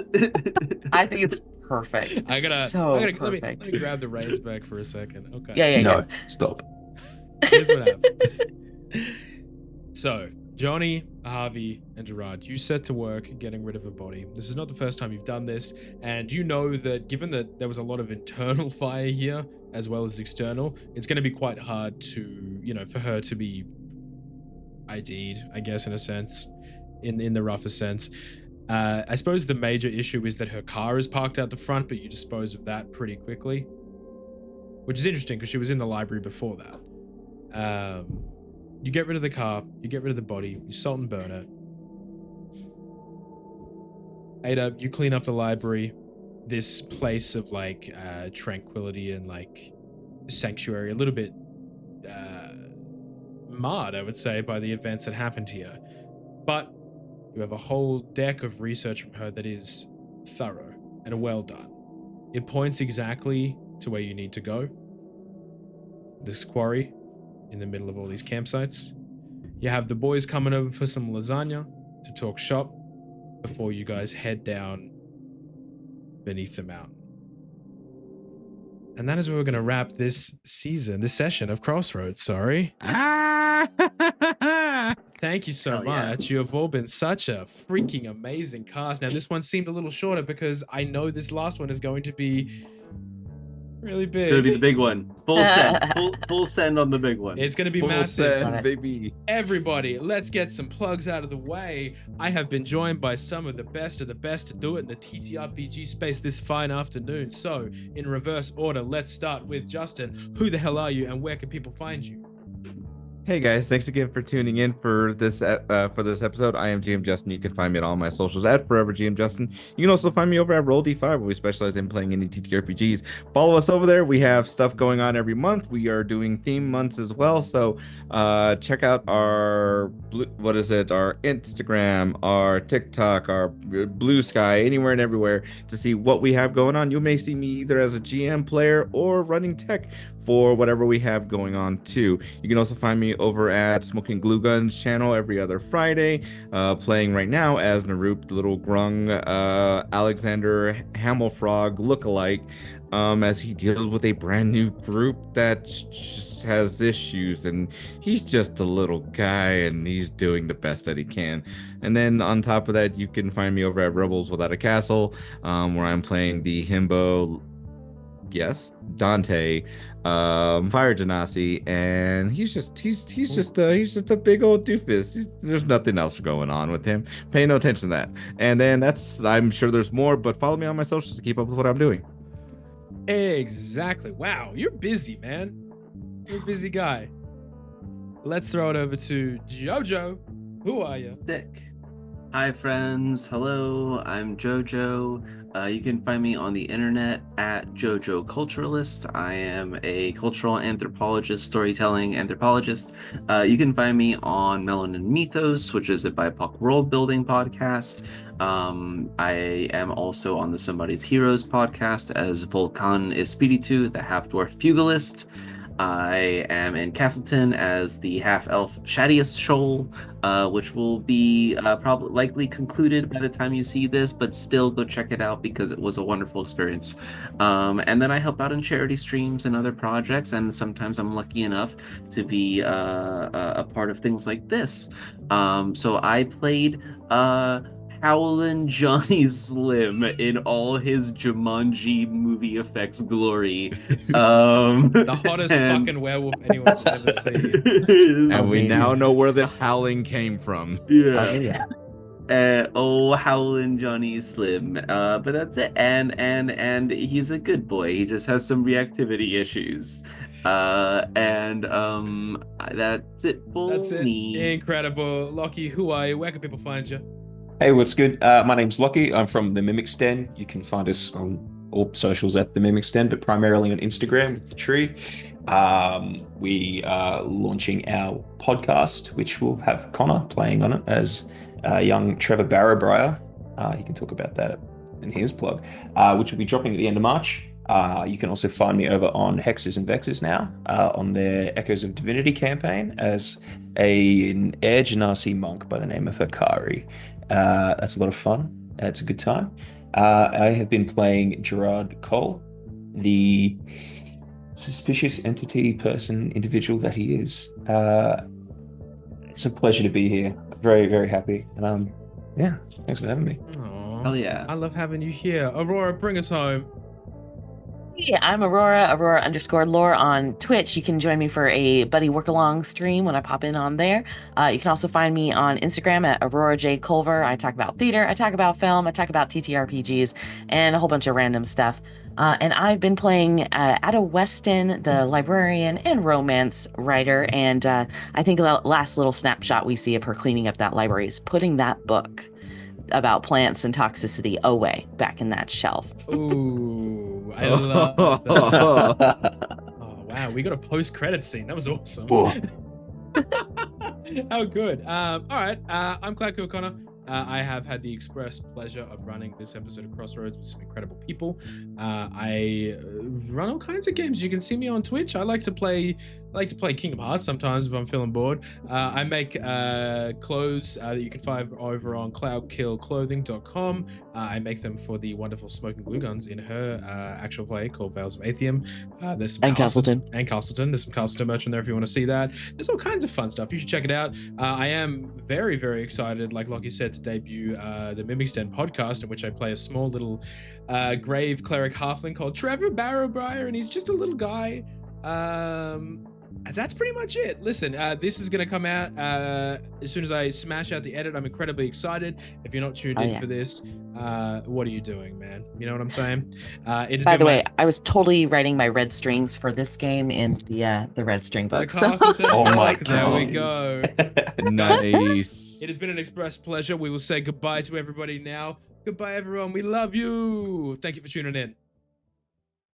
I think it's perfect. I gotta, perfect. let me grab the reins back for a second. Okay. Yeah. No, stop. Here's what happens. So, Johnny, Javi, and Gerard, you set to work getting rid of a body. This is not the first time you've done this, and you know that given that there was a lot of internal fire here, as well as external, it's going to be quite hard to, for her to be ID'd, I guess, in a sense, in the rougher sense. I suppose the major issue is that her car is parked out the front, but you dispose of that pretty quickly, which is interesting because she was in the library before that. You get rid of the car, you get rid of the body, you salt and burn it. Ada, you clean up the library, this place of like tranquility and like sanctuary, a little bit marred, I would say, by the events that happened here. But you have a whole deck of research from her that is thorough and well done. It points exactly to where you need to go. This quarry in the middle of all these campsites. You have the boys coming over for some lasagna to talk shop before you guys head down beneath the mountain. And that is where we're going to wrap this session of Crossroads, sorry. Thank you so Hell yeah. much. You have all been such a freaking amazing cast. Now, this one seemed a little shorter because I know this last one is going to be really big. It's gonna be the big one. Full send. Full send on the big one. It's going to be Full massive. send, baby. Everybody, let's get some plugs out of the way. I have been joined by some of the best to do it in the TTRPG space this fine afternoon. So, in reverse order, let's start with Justin. Who the hell are you and where can people find you? Hey guys, thanks again for tuning in for this episode. I am GM Justin. You can find me at all my socials at Forever GM Justin. You can also find me over at Roll D5, where we specialize in playing any TTRPGs. Follow us over there. We have stuff going on every month. We are doing theme months as well. So check out our our Instagram, our TikTok, our Blue Sky, anywhere and everywhere to see what we have going on. You may see me either as a GM player or running tech for whatever we have going on too. You can also find me over at Smoking Glue Guns channel every other Friday, playing right now as Naroop, the little grung Alexander Hamilfrog lookalike, as he deals with a brand new group that just has issues, and he's just a little guy and he's doing the best that he can. And then on top of that, you can find me over at Rebels Without a Castle, where I'm playing the himbo, Dante, Fire Genasi, and he's just a big old doofus. There's nothing else going on with him. Pay no attention to that. And then I'm sure there's more, but follow me on my socials to keep up with what I'm doing. Exactly. Wow, you're busy, man. You're a busy guy. Let's throw it over to Jojo. Who are you? Sick. Hi friends, hello, I'm Jojo. You can find me on the internet at Jojo Culturalist. I am a cultural anthropologist, storytelling anthropologist. You can find me on Melanin Mythos, which is a BIPOC world building podcast. I am also on the Somebody's Heroes podcast as Volkan Espiritu, the half-dwarf pugilist. I am in Castleton as the half-elf Shadius Shoal, which will be probably likely concluded by the time you see this, but still go check it out because it was a wonderful experience. And then I help out in charity streams and other projects, and sometimes I'm lucky enough to be a part of things like this. So I played Howling Johnny Slim in all his Jumanji movie effects glory. The hottest fucking werewolf anyone's ever seen. And we Amazing. now know where the howling came from. Yeah. Yeah. Howlin' Johnny Slim. But that's it. And he's a good boy. He just has some reactivity issues. That's it for That's it. me. Incredible. Lockie, who are you? Where can people find you? Hey, what's good? My name's Lockie. I'm from the Mimic's Den. You can find us on all socials at the Mimic's Den, but primarily on Instagram, The Tree. We are launching our podcast, which will have Connor playing on it as young Trevor Barrowbriar. He can talk about that in his plug, which will be dropping at the end of March. You can also find me over on Hexes and Vexes now, on their Echoes of Divinity campaign as an Air Genasi monk by the name of Hikari. That's a lot of fun. It's a good time. I have been playing Gerard Cole, the suspicious entity person, individual that he is. It's a pleasure to be here. Very, very happy. And yeah, thanks for having me. Aw, Hell yeah. I love having you here. Aurora, bring us home. Hey, I'm Aurora_lore on Twitch. You can join me for a buddy work along stream when I pop in on there. You can also find me on Instagram at Aurora J. Culver. I talk about theater, I talk about film, I talk about TTRPGs, and a whole bunch of random stuff. And I've been playing Ada Weston, the librarian and romance writer. And I think the last little snapshot we see of her cleaning up that library is putting that book about plants and toxicity away back in that shelf. Ooh, I love that. Oh, wow. We got a post-credit scene. That was awesome. Whoa. How good. All right. I'm Clark O'Connor. I have had the express pleasure of running this episode of Crossroads with some incredible people. I run all kinds of games. You can see me on Twitch. I like to play Kingdom Hearts sometimes if I'm feeling bored. I make clothes that you can find over on cloudkillclothing.com. I make them for the wonderful Smoking Glue Guns in her actual play called Veils of Atheum. There's some Castleton. And Castleton. There's some Castleton merch in there if you want to see that. There's all kinds of fun stuff. You should check it out. I am very, very excited, like you said, to debut the Mimic's Den podcast, in which I play a small little grave cleric halfling called Trevor Barrowbriar, and he's just a little guy. That's pretty much it. Listen, this is going to come out as soon as I smash out the edit. I'm incredibly excited. If you're not tuned in for this, what are you doing, man? You know what I'm saying? By the way, I was totally writing my red strings for this game in the red string book. So. Oh my There we go. Nice. It has been an express pleasure. We will say goodbye to everybody now. Goodbye, everyone. We love you. Thank you for tuning in.